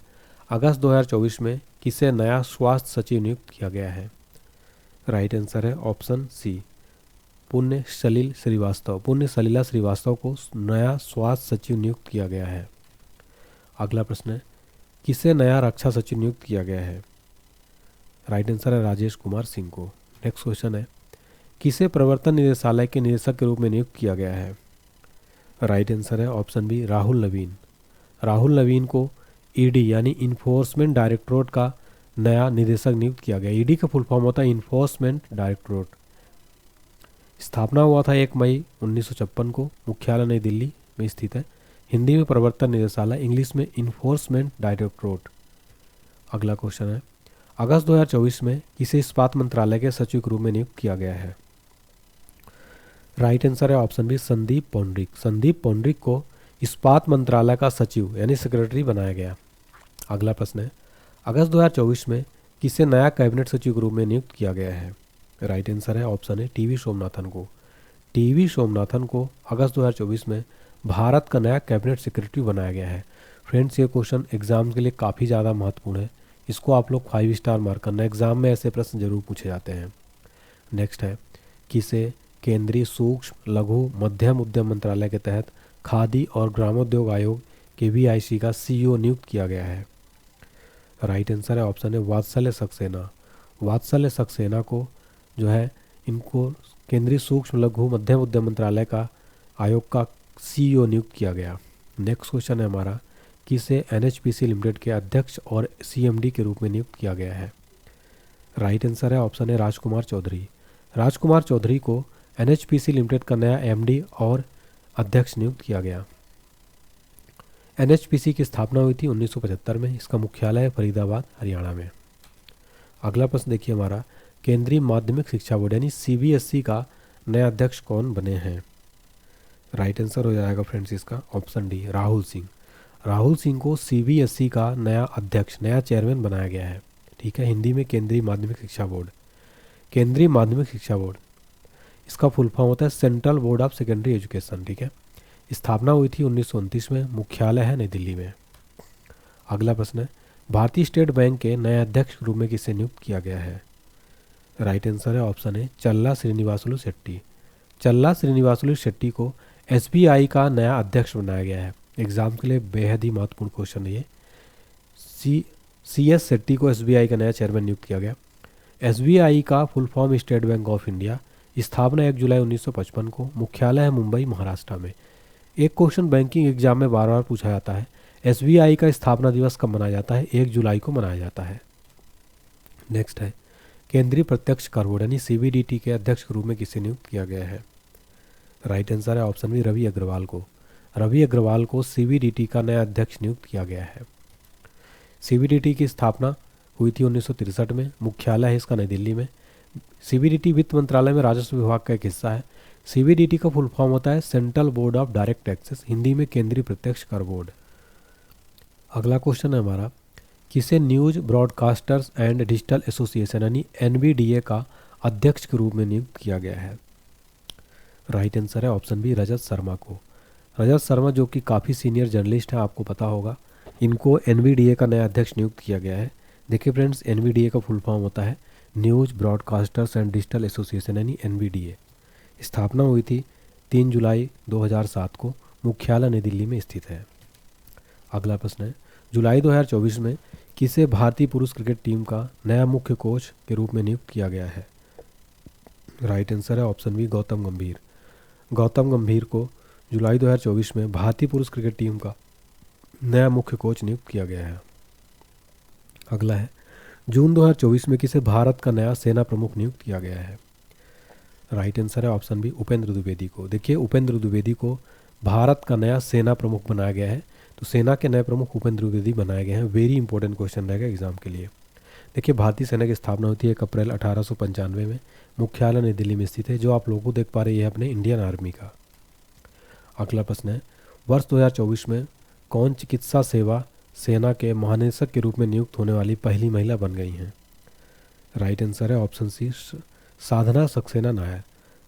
अगस्त 2024 में किसे नया स्वास्थ्य सचिव नियुक्त किया गया है? राइट आंसर है ऑप्शन सी पुण्य सलिला श्रीवास्तव को नया स्वास्थ्य सचिव नियुक्त किया गया है। अगला प्रश्न है, किसे नया रक्षा सचिव नियुक्त किया गया है? राइट आंसर है राजेश कुमार सिंह को। नेक्स्ट क्वेश्चन है, किसे प्रवर्तन निदेशालय के निदेशक के रूप में नियुक्त किया गया है? राइट आंसर है ऑप्शन बी राहुल नवीन। राहुल नवीन को ईडी यानी इन्फोर्समेंट डायरेक्टोरेट का नया निदेशक नियुक्त किया गया। ईडी का फुल फॉर्म होता है इन्फोर्समेंट डायरेक्टोरेट। स्थापना हुआ था 1 मई 1956 को। मुख्यालय नई दिल्ली में स्थित है। हिंदी में प्रवर्तन निदेशालय, इंग्लिश में इन्फोर्समेंट डायरेक्टोरेट। अगला क्वेश्चन है, अगस्त 2024 में किसे इस्पात मंत्रालय के सचिव के रूप में नियुक्त किया गया है? राइट आंसर है ऑप्शन बी संदीप पौंड्रिक। संदीप पौंड्रिक को इस्पात मंत्रालय का सचिव यानी सेक्रेटरी बनाया गया। अगला प्रश्न है, अगस्त 2024 में किसे नया कैबिनेट सचिव के रूप में नियुक्त किया गया है? राइट आंसर है ऑप्शन है टीवी सोमनाथन को। टीवी सोमनाथन को अगस्त 2024 में भारत का नया कैबिनेट सेक्रेटरी बनाया गया है। फ्रेंड्स, ये क्वेश्चन एग्जाम के लिए काफ़ी ज़्यादा महत्वपूर्ण है। इसको आप लोग 5 स्टार मार्क करना। एग्जाम में ऐसे प्रश्न जरूर पूछे जाते हैं। नेक्स्ट है, किसे केंद्रीय सूक्ष्म लघु मध्यम उद्यम मंत्रालय के तहत खादी और ग्रामोद्योग आयोग KVIC का CEO नियुक्त किया गया है? राइट आंसर है ऑप्शन है वात्सल्य सक्सेना। वात्सल्य सक्सेना को जो है इनको केंद्रीय सूक्ष्म लघु मध्यम उद्यम मंत्रालय का आयोग का CEO नियुक्त किया गया। नेक्स्ट क्वेश्चन है हमारा, किसे NHPC लिमिटेड के अध्यक्ष और CMD के रूप में नियुक्त किया गया है? राइट आंसर है ऑप्शन है राजकुमार चौधरी। राजकुमार चौधरी को NHPC लिमिटेड का नया MD और अध्यक्ष नियुक्त किया गया। NHPC की स्थापना हुई थी 1975 में। इसका मुख्यालय है फरीदाबाद, हरियाणा में। अगला प्रश्न देखिए हमारा, केंद्रीय माध्यमिक शिक्षा बोर्ड यानी CBSE का नया अध्यक्ष कौन बने हैं? राइट आंसर हो जाएगा फ्रेंड्स इसका ऑप्शन डी राहुल सिंह। राहुल सिंह को CBSE का नया अध्यक्ष, नया चेयरमैन बनाया गया है। ठीक है, हिंदी में केंद्रीय माध्यमिक शिक्षा बोर्ड। केंद्रीय माध्यमिक शिक्षा बोर्ड इसका फुल फॉर्म होता है central board of secondary education. ठीक है, स्थापना हुई थी 1929 में। मुख्यालय है नई दिल्ली में। अगला प्रश्न है, भारतीय स्टेट बैंक के नए अध्यक्ष के रूप में किसे नियुक्त किया गया है? राइट आंसर है ऑप्शन है चल्ला श्रीनिवासुलु शेट्टी। चल्ला श्रीनिवासुलु शेट्टी को SBI का नया अध्यक्ष बनाया गया है। एग्जाम के लिए बेहद ही महत्वपूर्ण क्वेश्चन है ये। CS शेट्टी को SBI का नया चेयरमैन नियुक्त किया गया। SBI का full form state bank of India. स्थापना 1 जुलाई 1955 को। मुख्यालय है मुंबई, महाराष्ट्र में। एक क्वेश्चन बैंकिंग एग्जाम में बार बार पूछा जाता है, SBI का स्थापना दिवस कब मनाया जाता है? 1 जुलाई को मनाया जाता है। नेक्स्ट है, केंद्रीय प्रत्यक्ष कर बोर्ड यानी CBDT के अध्यक्ष के रूप में किसे नियुक्त किया गया है? राइट आंसर है ऑप्शन बी रवि अग्रवाल को। रवि अग्रवाल को CBDT का नया अध्यक्ष नियुक्त किया गया है। CBDT की स्थापना हुई थी 1963 में। मुख्यालय है इसका नई दिल्ली में। CBDT वित्त मंत्रालय में राजस्व विभाग का एक हिस्सा है। CBDT का फुल फॉर्म होता है central board of direct taxes, Hindi में केंद्रीय प्रत्यक्ष कर बोर्ड। अगला क्वेश्चन है हमारा, किसे news broadcasters and digital association यानी NBDA का अध्यक्ष के रूप में नियुक्त किया गया है? राइट आंसर है ऑप्शन बी रजत शर्मा को। रजत शर्मा जो कि काफ़ी सीनियर जर्नलिस्ट हैं, आपको पता होगा। इनको NBDA का नया अध्यक्ष नियुक्त किया गया है। देखिए फ्रेंड्स, NBDA का फुल फॉर्म होता है news broadcasters and digital association यानी NBDA। स्थापना हुई थी 3 जुलाई 2007 को। मुख्यालय नई दिल्ली में स्थित है। अगला प्रश्न है, जुलाई 2024 में किसे भारतीय पुरुष क्रिकेट टीम का नया मुख्य कोच के रूप में नियुक्त किया गया है? राइट आंसर है ऑप्शन बी गौतम गंभीर। गौतम गंभीर को जुलाई 2024 में भारतीय पुरुष क्रिकेट टीम का नया मुख्य कोच नियुक्त किया गया है। अगला है, जून 2024 में किसे भारत का नया सेना प्रमुख नियुक्त किया गया है? राइट आंसर है ऑप्शन बी उपेंद्र द्विवेदी को। देखिए, उपेंद्र द्विवेदी को भारत का नया सेना प्रमुख बनाया गया है। तो तो सेना के नए प्रमुख उपेंद्र द्विवेदी बनाए गए हैं। वेरी इंपॉर्टेंट क्वेश्चन रहेगा एग्जाम के लिए। देखिए, भारतीय सेना की स्थापना होती है 1 अप्रैल 1895 में। मुख्यालय नई दिल्ली में स्थित है। जो आप लोगों को देख पा रहे हैं ये है अपने इंडियन आर्मी का। अगला प्रश्न है, वर्ष 2024 में कौन चिकित्सा सेवा सेना के महानिदेशक के रूप में नियुक्त होने वाली पहली महिला बन गई हैं? राइट आंसर है ऑप्शन सी, साधना सक्सेना नायर।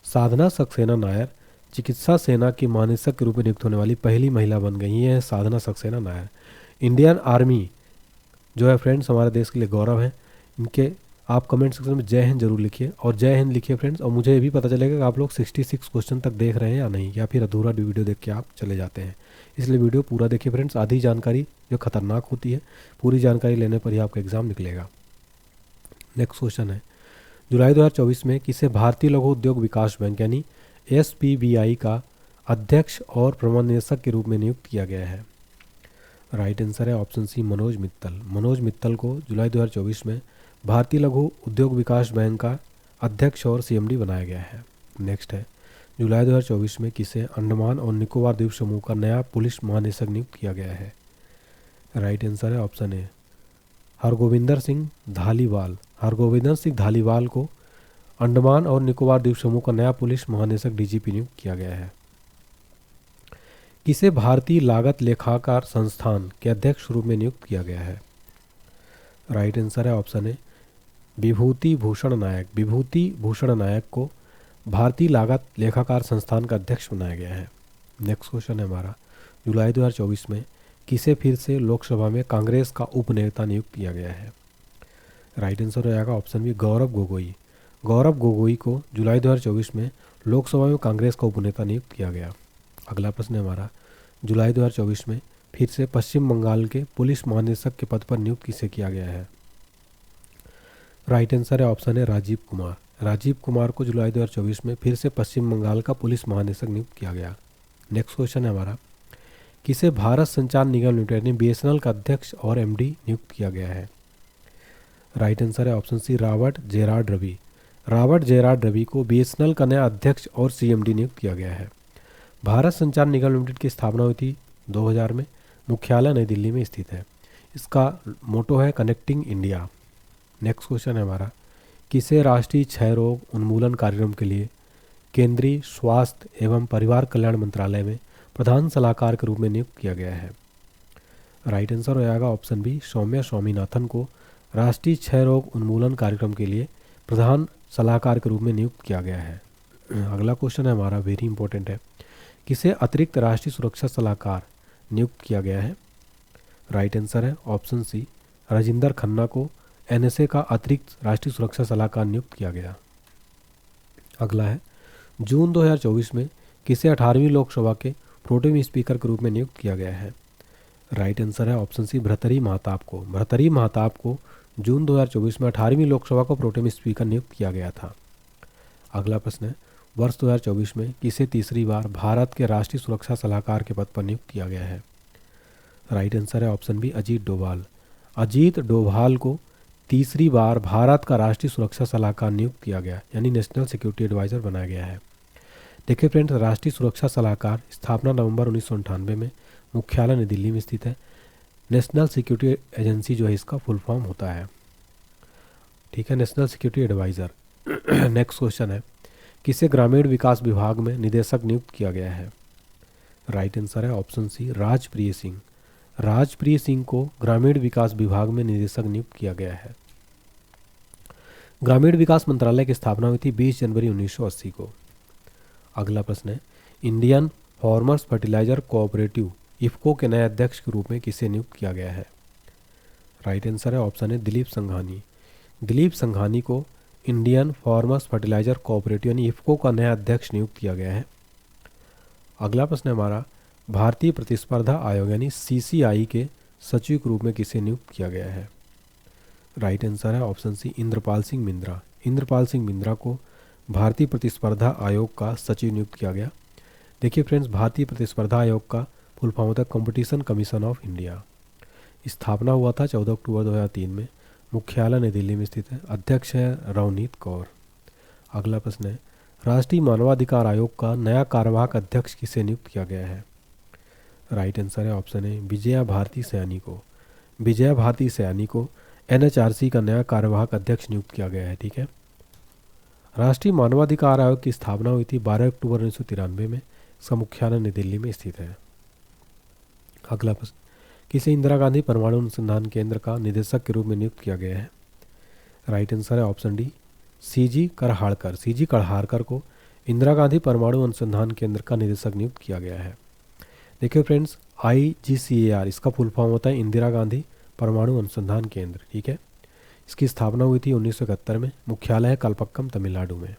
साधना सक्सेना नायर चिकित्सा सेना की महानिदेशक के रूप में नियुक्त होने वाली पहली महिला बन गई है साधना सक्सेना नायर। इंडियन आर्मी जो है फ्रेंड्स हमारे देश के लिए गौरव है। इनके आप कमेंट सेक्शन में जय हिंद जरूर लिखिए और जय हिंद लिखिए फ्रेंड्स। और मुझे ये भी पता चलेगा कि आप लोग 66 क्वेश्चन तक देख रहे हैं या नहीं, या फिर अधूरा वीडियो देख के आप चले जाते हैं। इसलिए वीडियो पूरा देखिए फ्रेंड्स। आधी जानकारी जो खतरनाक होती है, पूरी जानकारी लेने पर ही आपका एग्जाम निकलेगा। नेक्स्ट क्वेश्चन है, जुलाई 2024 में किसे भारतीय लघु उद्योग विकास बैंक यानी SPBI का अध्यक्ष और प्रबंध निदेशक के रूप में नियुक्त किया गया है? राइट आंसर है ऑप्शन सी, मनोज मित्तल। मनोज मित्तल को जुलाई 2024 में भारतीय लघु उद्योग विकास बैंक का अध्यक्ष और CMD बनाया गया है। नेक्स्ट है, जुलाई 2024 में किसे अंडमान और निकोबार द्वीप समूह का नया पुलिस महानिदेशक नियुक्त किया गया है? राइट आंसर है ऑप्शन ए, हरगोविंदर सिंह धालीवाल। हरगोविंदर सिंह धालीवाल को अंडमान और निकोबार द्वीप समूह का नया पुलिस महानिदेशक DGP नियुक्त किया गया है। किसे भारतीय लागत लेखाकार संस्थान के अध्यक्ष रूप में नियुक्त किया गया है? राइट आंसर है ऑप्शन ए, विभूति भूषण नायक। विभूति भूषण नायक को भारतीय लागत लेखाकार संस्थान का अध्यक्ष बनाया गया है। नेक्स्ट क्वेश्चन है हमारा, जुलाई 2024 में किसे फिर से लोकसभा में कांग्रेस का उपनेता नियुक्त किया गया है? राइट आंसर हो जाएगा ऑप्शन बी, गौरव गोगोई। गौरव गोगोई को जुलाई 2024 में लोकसभा में कांग्रेस का उपनेता नियुक्त किया गया। अगला प्रश्न है हमारा, जुलाई 2024 में फिर से पश्चिम बंगाल के पुलिस महानिदेशक के पद पर नियुक्त किसे किया गया है? राइट आंसर है ऑप्शन है, राजीव कुमार। राजीव कुमार को जुलाई 2024 में फिर से पश्चिम बंगाल का पुलिस महानिदेशक नियुक्त किया गया। नेक्स्ट क्वेश्चन है हमारा, किसे भारत संचार निगम लिमिटेड ने BSNL का अध्यक्ष और MD नियुक्त किया गया है? राइट आंसर है option C, Robert Gerard Ravi. Robert Gerard Ravi को BSNL का नया अध्यक्ष और CMD नियुक्त किया गया है। भारत संचार निगम लिमिटेड की स्थापना हुई थी 2000 में। मुख्यालय नई दिल्ली में स्थित है। इसका मोटो है कनेक्टिंग इंडिया। नेक्स्ट क्वेश्चन है हमारा, किसे राष्ट्रीय क्षय रोग उन्मूलन कार्यक्रम के लिए केंद्रीय स्वास्थ्य एवं परिवार कल्याण मंत्रालय में प्रधान सलाहकार के रूप में नियुक्त किया गया है? राइट आंसर हो जाएगा ऑप्शन बी, सौम्या स्वामीनाथन को राष्ट्रीय क्षय रोग उन्मूलन कार्यक्रम के लिए प्रधान सलाहकार के रूप में नियुक्त किया गया है। अगला क्वेश्चन है हमारा, वेरी इंपॉर्टेंट है, किसे अतिरिक्त राष्ट्रीय सुरक्षा सलाहकार नियुक्त किया गया है? राइट आंसर है ऑप्शन सी, राजिंदर खन्ना को NSA का अतिरिक्त राष्ट्रीय सुरक्षा सलाहकार नियुक्त किया गया। अगला है, जून 2024 में किसे 18वीं लोकसभा के प्रोटेम स्पीकर के रूप में नियुक्त किया गया है? राइट आंसर है ऑप्शन सी, भर्तृहरि महताब को। भर्तृहरि महताब को जून 2024 में 18वीं लोकसभा का प्रोटेम स्पीकर नियुक्त किया गया था। अगला प्रश्न है, वर्ष 2024 में किसे तीसरी बार भारत के राष्ट्रीय सुरक्षा सलाहकार के पद पर नियुक्त किया गया है? राइट आंसर है ऑप्शन बी, अजीत डोभाल। अजीत डोभाल को तीसरी बार भारत का राष्ट्रीय सुरक्षा सलाहकार नियुक्त किया गया, यानी नेशनल सिक्योरिटी एडवाइजर बनाया गया है। देखिए फ्रेंड्स, राष्ट्रीय सुरक्षा सलाहकार स्थापना नवंबर 1998 में, मुख्यालय नई दिल्ली में स्थित है। नेशनल सिक्योरिटी एजेंसी जो है इसका फुल फॉर्म होता है, ठीक है, national security adviser. Next question है, किसे ग्रामीण विकास विभाग में निदेशक नियुक्त किया गया है? राइट आंसर है ऑप्शन सी, राजप्रिय सिंह। राजप्रिय सिंह को ग्रामीण विकास विभाग में निदेशक नियुक्त किया गया है। ग्रामीण विकास मंत्रालय की स्थापना हुई थी 20 जनवरी 1980 को। अगला प्रश्न है, Indian farmers fertiliser cooperative IFFCO के नए अध्यक्ष के रूप में किसे नियुक्त किया गया है? राइट आंसर है ऑप्शन है, दिलीप संघानी। दिलीप संघानी को इंडियन फार्मर्स फर्टिलाइजर कोऑपरेटिव यानी इफको का नया अध्यक्ष नियुक्त किया गया है। अगला प्रश्न है हमारा, भारतीय प्रतिस्पर्धा आयोग यानी CCI के सचिव के रूप में किसे नियुक्त किया गया है? राइट आंसर है ऑप्शन सी, इंद्रपाल सिंह बिंद्रा। इंद्रपाल सिंह बिंद्रा को भारतीय प्रतिस्पर्धा आयोग का सचिव नियुक्त किया गया। देखिए फ्रेंड्स, भारतीय प्रतिस्पर्धा आयोग का फुल फॉर्म होता है कॉम्पिटिशन कमीशन ऑफ इंडिया। स्थापना हुआ था 14 अक्टूबर 2003 में। मुख्यालय नई दिल्ली में स्थित है। अध्यक्ष है रवनीत कौर। अगला प्रश्न है, राष्ट्रीय मानवाधिकार आयोग का नया कार्यवाहक अध्यक्ष किसे नियुक्त किया गया है? राइट आंसर है ऑप्शन ए विजया भारती सयानी को। विजया भारती सयानी को एनएचआरसी का नया कार्यवाहक अध्यक्ष नियुक्त किया गया है। ठीक है। राष्ट्रीय मानवाधिकार आयोग की स्थापना हुई थी 12 अक्टूबर 1993 में। इसका मुख्यालय नई दिल्ली में स्थित है। अगला प्रश्न, किसे इंदिरा गांधी परमाणु अनुसंधान केंद्र का निदेशक के रूप में नियुक्त किया गया है? राइट आंसर है ऑप्शन डी सीजी करहाड़कर। सीजी करहाड़कर को इंदिरा गांधी परमाणु अनुसंधान केंद्र का निदेशक नियुक्त किया गया है। देखिए फ्रेंड्स, IGCAR इसका फुल फॉर्म होता है इंदिरा गांधी परमाणु अनुसंधान केंद्र। ठीक है। इसकी स्थापना हुई थी 1971 में। मुख्यालय है कलपक्कम, तमिलनाडु में।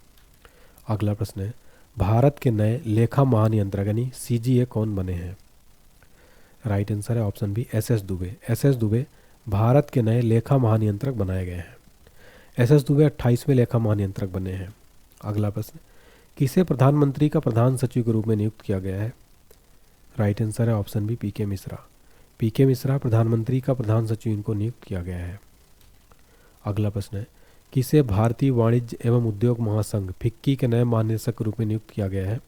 अगला प्रश्न है, भारत के नए लेखा महानियंत्रक यानी CGA कौन बने हैं? राइट आंसर है option B SS Dubey. SS Dubey Bharat के नए लेखा महानियंत्रक बनाए गए हैं। SS दुबे 28वें लेखा महानियंत्रक बने हैं। अगला प्रश्न, किसे प्रधानमंत्री का प्रधान सचिव के रूप में नियुक्त किया गया है? राइट आंसर है option B PK Mishra. PK Mishra प्रधानमंत्री का प्रधान सचिव इनको नियुक्त किया गया है। अगला प्रश्न है, किसे भारतीय वाणिज्य एवं उद्योग महासंघ फिक्की के नए महानिदेशक के रूप में नियुक्त किया गया है?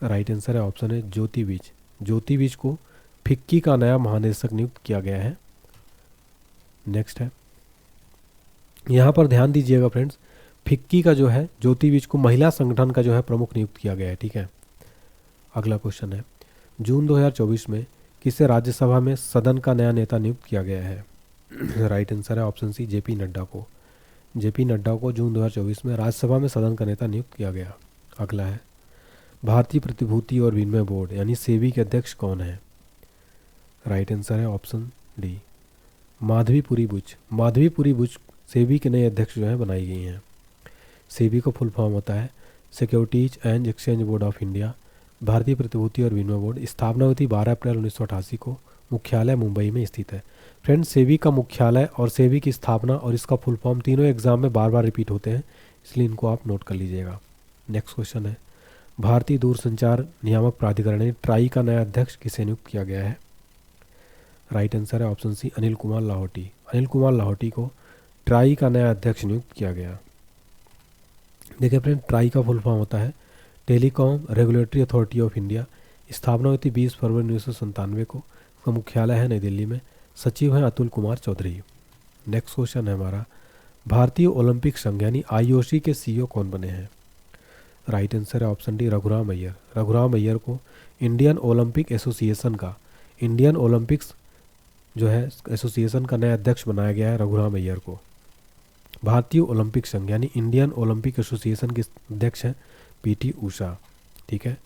राइट आंसर है ऑप्शन है ज्योति बीज। ज्योति बीज को फिक्की का नया महानिदेशक नियुक्त किया गया है। नेक्स्ट है, यहाँ पर ध्यान दीजिएगा फ्रेंड्स, फिक्की का जो है ज्योति बीज को महिला संगठन का जो है प्रमुख नियुक्त किया गया है। ठीक है। अगला क्वेश्चन है, जून 2024 में किसे राज्यसभा में सदन का नया नेता नियुक्त किया गया है? राइट आंसर है ऑप्शन सी JP नड्डा को। JP नड्डा को जून 2024 में राज्यसभा में सदन का नेता नियुक्त किया गया। अगला है, भारतीय प्रतिभूति और विनिमय बोर्ड यानी सेबी के अध्यक्ष कौन है? राइट आंसर है ऑप्शन डी माधवीपुरी बुच। माधवीपुरी बुच सेबी के नए अध्यक्ष जो है बनाई गई हैं। सेबी का फुल फॉर्म होता है securities and exchange board of India. भारतीय प्रतिभूति और विनिमय बोर्ड स्थापना हुई थी 12 अप्रैल 1988 को। मुख्यालय मुंबई में स्थित है। फ्रेंड्स, सेबी का मुख्यालय और सेबी की स्थापना और इसका फुल फॉर्म तीनों एग्जाम में बार बार रिपीट होते हैं, इसलिए इनको आप नोट कर लीजिएगा। नेक्स्ट क्वेश्चन है, भारतीय दूरसंचार नियामक प्राधिकरण यानी ट्राई का नया अध्यक्ष किसे नियुक्त किया गया है? राइट आंसर है ऑप्शन सी अनिल कुमार लाहौटी। अनिल कुमार लाहौटी को ट्राई का नया अध्यक्ष नियुक्त किया गया। देखिए फ्रेंड, ट्राई का फुल फॉर्म होता है telecom regulatory authority of India. स्थापना हुई थी 20 फरवरी 1997 को। उसका मुख्यालय है नई दिल्ली में। सचिव हैं अतुल कुमार चौधरी। नेक्स्ट क्वेश्चन है हमारा, भारतीय ओलंपिक संघ यानी IOC के CEO कौन बने हैं? राइट आंसर है ऑप्शन डी रघुराम अय्यर। रघुराम अय्यर को इंडियन ओलंपिक एसोसिएशन का इंडियन ओलंपिक्स जो है एसोसिएशन का नया अध्यक्ष बनाया गया है। रघुराम अय्यर को भारतीय ओलंपिक संघ यानी इंडियन ओलंपिक एसोसिएशन के अध्यक्ष हैं PT ऊषा। ठीक है।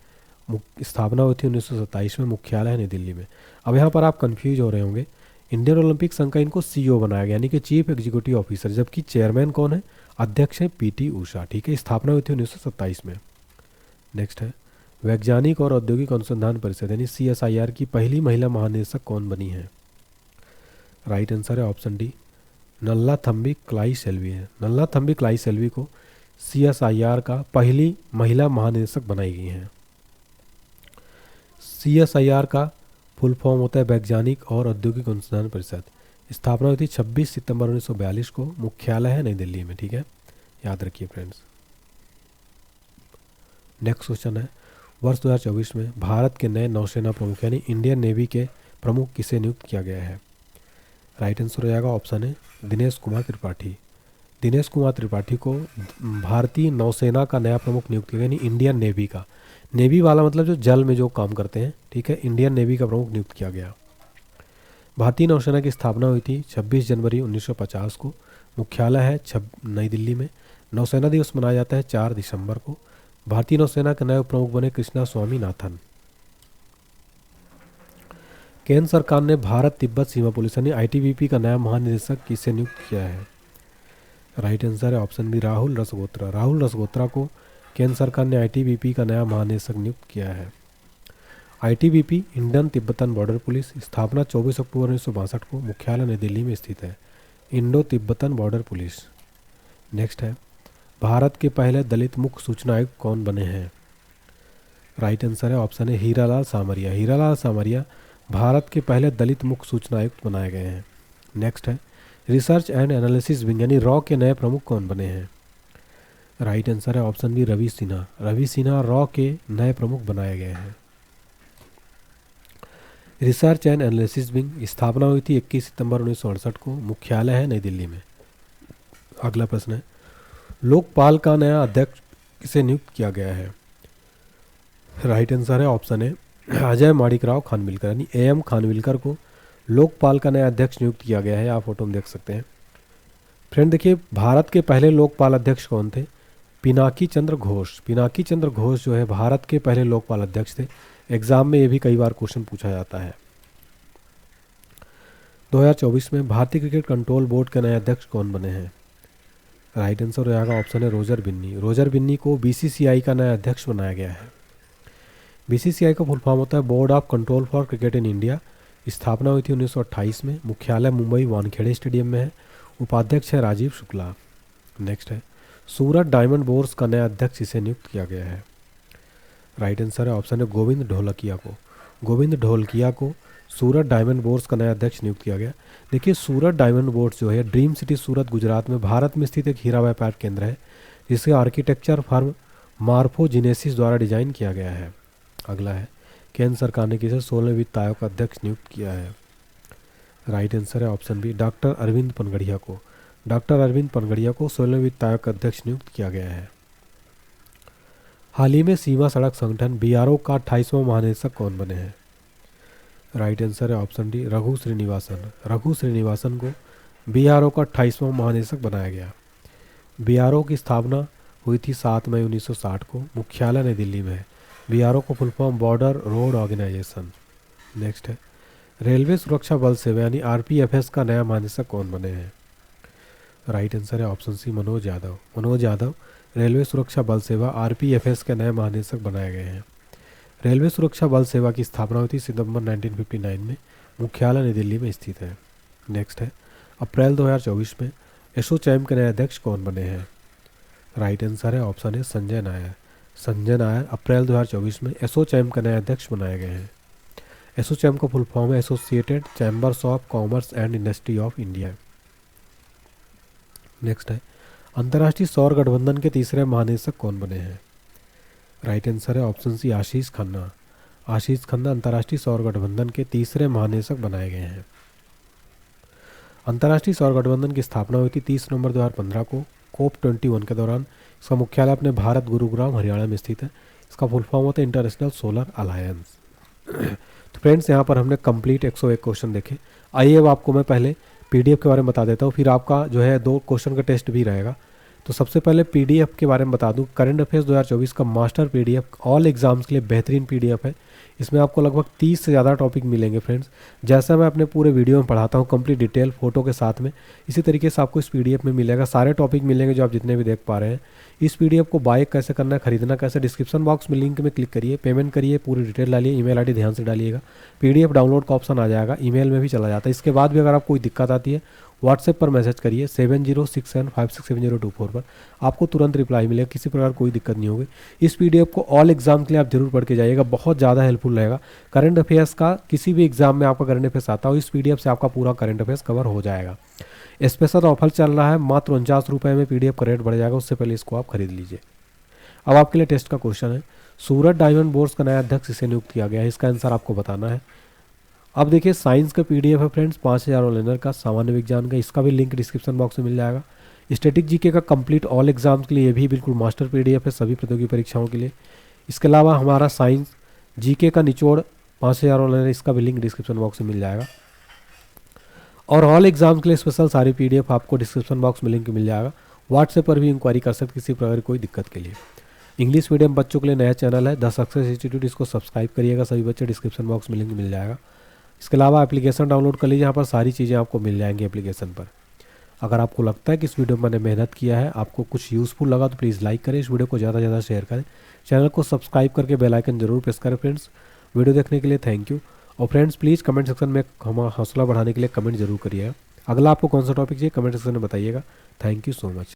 स्थापना हुई थी 1927 में। मुख्यालय है नई दिल्ली में। अब यहाँ पर आप कंफ्यूज हो रहे होंगे, इंडियन ओलंपिक संघ का इनको CEO बनाया गया यानी कि चीफ एग्जीक्यूटिव ऑफिसर, जबकि चेयरमैन कौन है? अध्यक्ष है PT ऊषा। ठीक है। स्थापना हुई थी 1927 में। नेक्स्ट है, वैज्ञानिक और औद्योगिक अनुसंधान परिषद यानी CSIR की पहली महिला महानिदेशक कौन बनी है? राइट आंसर है ऑप्शन डी नल्लाथम्बी क्लाई सेल्वी है। नल्लाथम्बी क्लाई सेल्वी को CSIR का पहली महिला महानिदेशक बनाई गई हैं। CSIR का फुल फॉर्म होता है वैज्ञानिक और औद्योगिक अनुसंधान परिषद। स्थापना हुई थी 26 सितंबर 1942 को। मुख्यालय है नई दिल्ली में। ठीक है, याद रखिए फ्रेंड्स। नेक्स्ट क्वेश्चन है, वर्ष 2024 में भारत के नए नौसेना प्रमुख यानी इंडियन नेवी के प्रमुख किसे नियुक्त किया गया है? राइट आंसर हो जाएगा ऑप्शन है दिनेश कुमार त्रिपाठी। दिनेश कुमार त्रिपाठी को भारतीय नौसेना का नया प्रमुख नियुक्त किया गया यानी इंडियन नेवी का। नेवी वाला मतलब जो जल में जो काम करते हैं। ठीक है। इंडियन नेवी का प्रमुख नियुक्त किया गया। भारतीय नौसेना की स्थापना हुई थी 26 जनवरी 1950 को। मुख्यालय है नई दिल्ली में। नौसेना दिवस मनाया जाता है 4 दिसंबर को। भारतीय नौसेना के नए प्रमुख बने कृष्णा स्वामीनाथन। केंद्र सरकार ने भारत तिब्बत सीमा पुलिस यानी ITBP का नया महानिदेशक किसे नियुक्त किया है? राइट आंसर है ऑप्शन बी राहुल रसगोत्रा। राहुल रसगोत्रा को केंद्र सरकार ने ITBP का नया महानिदेशक नियुक्त किया है। ITBP Indian Tibetan border police. स्थापना 24 अक्टूबर 1962 को। मुख्यालय नई दिल्ली में स्थित है। Indo Tibetan border police. Next है, भारत के पहले दलित मुख्य सूचना आयुक्त कौन बने हैं? राइट आंसर है ऑप्शन है हीरालाल सामरिया। हीरालाल सामरिया भारत के पहले दलित मुख्य सूचना आयुक्त बनाए गए हैं। नेक्स्ट है, रिसर्च एंड एनालिसिस विंग यानी रॉ के नए प्रमुख कौन बने हैं? राइट आंसर है ऑप्शन बी रवि सिन्हा। रवि सिन्हा रॉ के नए प्रमुख बनाए गए हैं। रिसर्च एंड एनालिसिस विंग, स्थापना हुई थी 21 सितंबर 1968 को, मुख्यालय है नई दिल्ली में। अगला प्रश्न है, लोकपाल का नया अध्यक्ष किसे नियुक्त किया गया है? राइट आंसर है ऑप्शन है अजय माणिकराव खानविलकर, यानी एम खानविलकर को लोकपाल का नया अध्यक्ष नियुक्त किया गया है। आप फोटो में देख सकते हैं। फ्रेंड देखिए, भारत के पहले लोकपाल अध्यक्ष कौन थे? पिनाकी चंद्र घोष। पिनाकी चंद्र घोष जो है भारत के पहले लोकपाल अध्यक्ष थे। एग्जाम में ये भी कई बार क्वेश्चन पूछा जाता है। 2024 में भारतीय क्रिकेट कंट्रोल बोर्ड के नए अध्यक्ष कौन बने हैं? राइट आंसर हो जाएगा ऑप्शन है रोजर बिन्नी। रोजर बिन्नी को बीसीसीआई का नया अध्यक्ष बनाया गया है। बीसीसीआई का फुल फॉर्म होता है board of control for cricket in India. स्थापना हुई थी 1928 में। मुख्यालय मुंबई वानखेड़े स्टेडियम में है। उपाध्यक्ष है राजीव शुक्ला। नेक्स्ट है, सूरत डायमंड बोर्स का नया अध्यक्ष इसे नियुक्त किया गया है। राइट आंसर है ऑप्शन है गोविंद ढोलकिया को। गोविंद ढोलकिया को सूरत डायमंड बोर्स का नया अध्यक्ष नियुक्त किया गया। देखिए, सूरत डायमंड बोर्स जो है ड्रीम सिटी सूरत गुजरात में भारत में स्थित एक हीरा व्यापार केंद्र है, जिसे आर्किटेक्चर फर्म मार्फो जिनेसिस द्वारा डिजाइन किया गया है। अगला है, केंद्र सरकार ने किसे 16वें वित्त आयोग का अध्यक्ष नियुक्त किया है? राइट आंसर है option B doctor Arvind Panagariya को। डॉक्टर अरविंद पनगड़िया को 16वें वित्त आयोग का अध्यक्ष नियुक्त किया गया है। हाल ही में सीमा सड़क संगठन बीआरओ का 28वां महानिदेशक कौन बने हैं? राइट आंसर है ऑप्शन डी रघु श्रीनिवासन। रघु श्रीनिवासन को बीआरओ का 28वां महानिदेशक बनाया गया। बीआरओ की स्थापना हुई थी 7 मई 1960 को। मुख्यालय नई दिल्ली में है। बीआरओ को full form border road organisation. Next है, रेलवे सुरक्षा बल सेवा यानी आरपीएफएस का नया महानिदेशक कौन बने हैं? राइट आंसर है option C Manoj Yadav. Manoj Yadav railway सुरक्षा बल सेवा आरपीएफएस के नए महानिदेशक बनाए गए हैं। रेलवे सुरक्षा बल सेवा की स्थापना हुई थी सितंबर 1959 में। मुख्यालय नई दिल्ली में स्थित है। नेक्स्ट है, अप्रैल 2024 में एसोचैम के नए अध्यक्ष कौन बने हैं? राइट आंसर है ऑप्शन है संजय नायर। संजय नायर अप्रैल 2024 में एसोचैम के नए अध्यक्ष बनाए गए हैं। एसोचैम का फुल फॉर्म है associated chambers of commerce and industry of India. Next है, अंतर्राष्ट्रीय सौर गठबंधन के तीसरे महानिदेशक कौन बने हैं? राइट आंसर है ऑप्शन सी आशीष खन्ना। आशीष खन्ना अंतर्राष्ट्रीय सौर गठबंधन के तीसरे महानिदेशक बनाए गए हैं। अंतर्राष्ट्रीय सौर गठबंधन की स्थापना हुई थी 30 नवंबर 2015 को COP21 के दौरान। इसका मुख्यालय अपने भारत गुरुग्राम हरियाणा में स्थित है। इसका फुल फॉर्म होता है इंटरनेशनल सोलर अलायंस। तो फ्रेंड्स, यहाँ पर हमने कंप्लीट 101 क्वेश्चन देखे। आइए अब आपको मैं पहले पीडीएफ के बारे में बता देता हूँ, फिर आपका जो है 2 क्वेश्चन का टेस्ट भी रहेगा। तो सबसे पहले पीडीएफ के बारे में बता दूं, करंट अफेयर्स 2024 का मास्टर पीडीएफ ऑल एग्जाम्स के लिए बेहतरीन पीडीएफ है। इसमें आपको लगभग 30 से ज़्यादा टॉपिक मिलेंगे फ्रेंड्स। जैसा मैं अपने पूरे वीडियो में पढ़ाता हूँ कंप्लीट डिटेल फोटो के साथ में, इसी तरीके से आपको इस पीडीएफ में मिलेगा। सारे टॉपिक मिलेंगे जो आप जितने भी देख पा रहे हैं। इस पीडीएफ को बाय कैसे करना है, खरीदना कैसे, डिस्क्रिप्शन बॉक्स में लिंक में क्लिक करिए, पेमेंट करिए, पूरी डिटेल डालिए, ईमेल आईडी ध्यान से डालिएगा। पीडीएफ डाउनलोड का ऑप्शन आ जाएगा, ईमेल में भी चला जाता है। इसके बाद भी अगर आपको कोई दिक्कत आती है व्हाट्सएप पर मैसेज करिए 7067567024 पर, आपको तुरंत रिप्लाई मिलेगा। किसी प्रकार कोई दिक्कत नहीं होगी। इस पीडीएफ को ऑल एग्जाम के लिए आप जरूर पढ़ के जाइएगा, बहुत ज़्यादा हेल्पफुल रहेगा। करंट अफेयर्स का किसी भी एग्जाम में आपका करंट अफेयर्स आता हो, इस पीडीएफ से आपका पूरा करंट अफेयर्स कवर हो जाएगा। स्पेशल ऑफर चल रहा है, मात्र 49 रुपये में पीडीएफ का रेट बढ़ जाएगा, उससे पहले इसको आप खरीद लीजिए। अब आपके लिए टेस्ट का क्वेश्चन है, सूरत डायमंड बोर्स का नया अध्यक्ष इसे नियुक्त किया गया है। इसका आंसर आपको बताना है। अब देखिए, साइंस का पीडीएफ है फ्रेंड्स 5000 ऑनलाइनर का, सामान्य विज्ञान का, इसका भी लिंक डिस्क्रिप्शन बॉक्स में मिल जाएगा। स्टैटिक जीके का कंप्लीट ऑल एग्जाम्स के लिए ये भी बिल्कुल मास्टर पीडीएफ है सभी प्रतियोगी परीक्षाओं के लिए। इसके अलावा हमारा साइंस जीके का निचोड़ 5000 ऑनलाइनर, इसका भी लिंक डिस्क्रिप्शन बॉक्स में मिल जाएगा। और ऑल एग्जाम्स के लिए स्पेशल सारी पीडीएफ आपको डिस्क्रिप्शन बॉक्स में लिंक मिल जाएगा। व्हाट्सएप पर भी इंक्वायरी कर सकते किसी प्रकार की कोई दिक्कत के लिए। इंग्लिश मीडियम बच्चों के लिए नया चैनल है द सक्सेस इंस्टीट्यूट, इसको सब्सक्राइब करिएगा सभी बच्चे, डिस्क्रिप्शन बॉक्स में लिंक मिल जाएगा। इसके अलावा एप्लीकेशन डाउनलोड कर लीजिए, यहाँ पर सारी चीज़ें आपको मिल जाएंगी एप्लीकेशन पर। अगर आपको लगता है कि इस वीडियो में मैंने मेहनत किया है, आपको कुछ यूज़फुल लगा, तो प्लीज़ लाइक करें, इस वीडियो को ज़्यादा से ज़्यादा शेयर करें, चैनल को सब्सक्राइब करके बेल आइकन जरूर प्रेस करें। फ्रेंड्स, वीडियो देखने के लिए थैंक यू। और फ्रेंड्स, प्लीज़ कमेंट सेक्शन में हमारा हौसला बढ़ाने के लिए कमेंट जरूर करिएगा। अगला आपको कौन सा टॉपिक चाहिए कमेंट सेक्शन में बताइएगा। Thank you so much.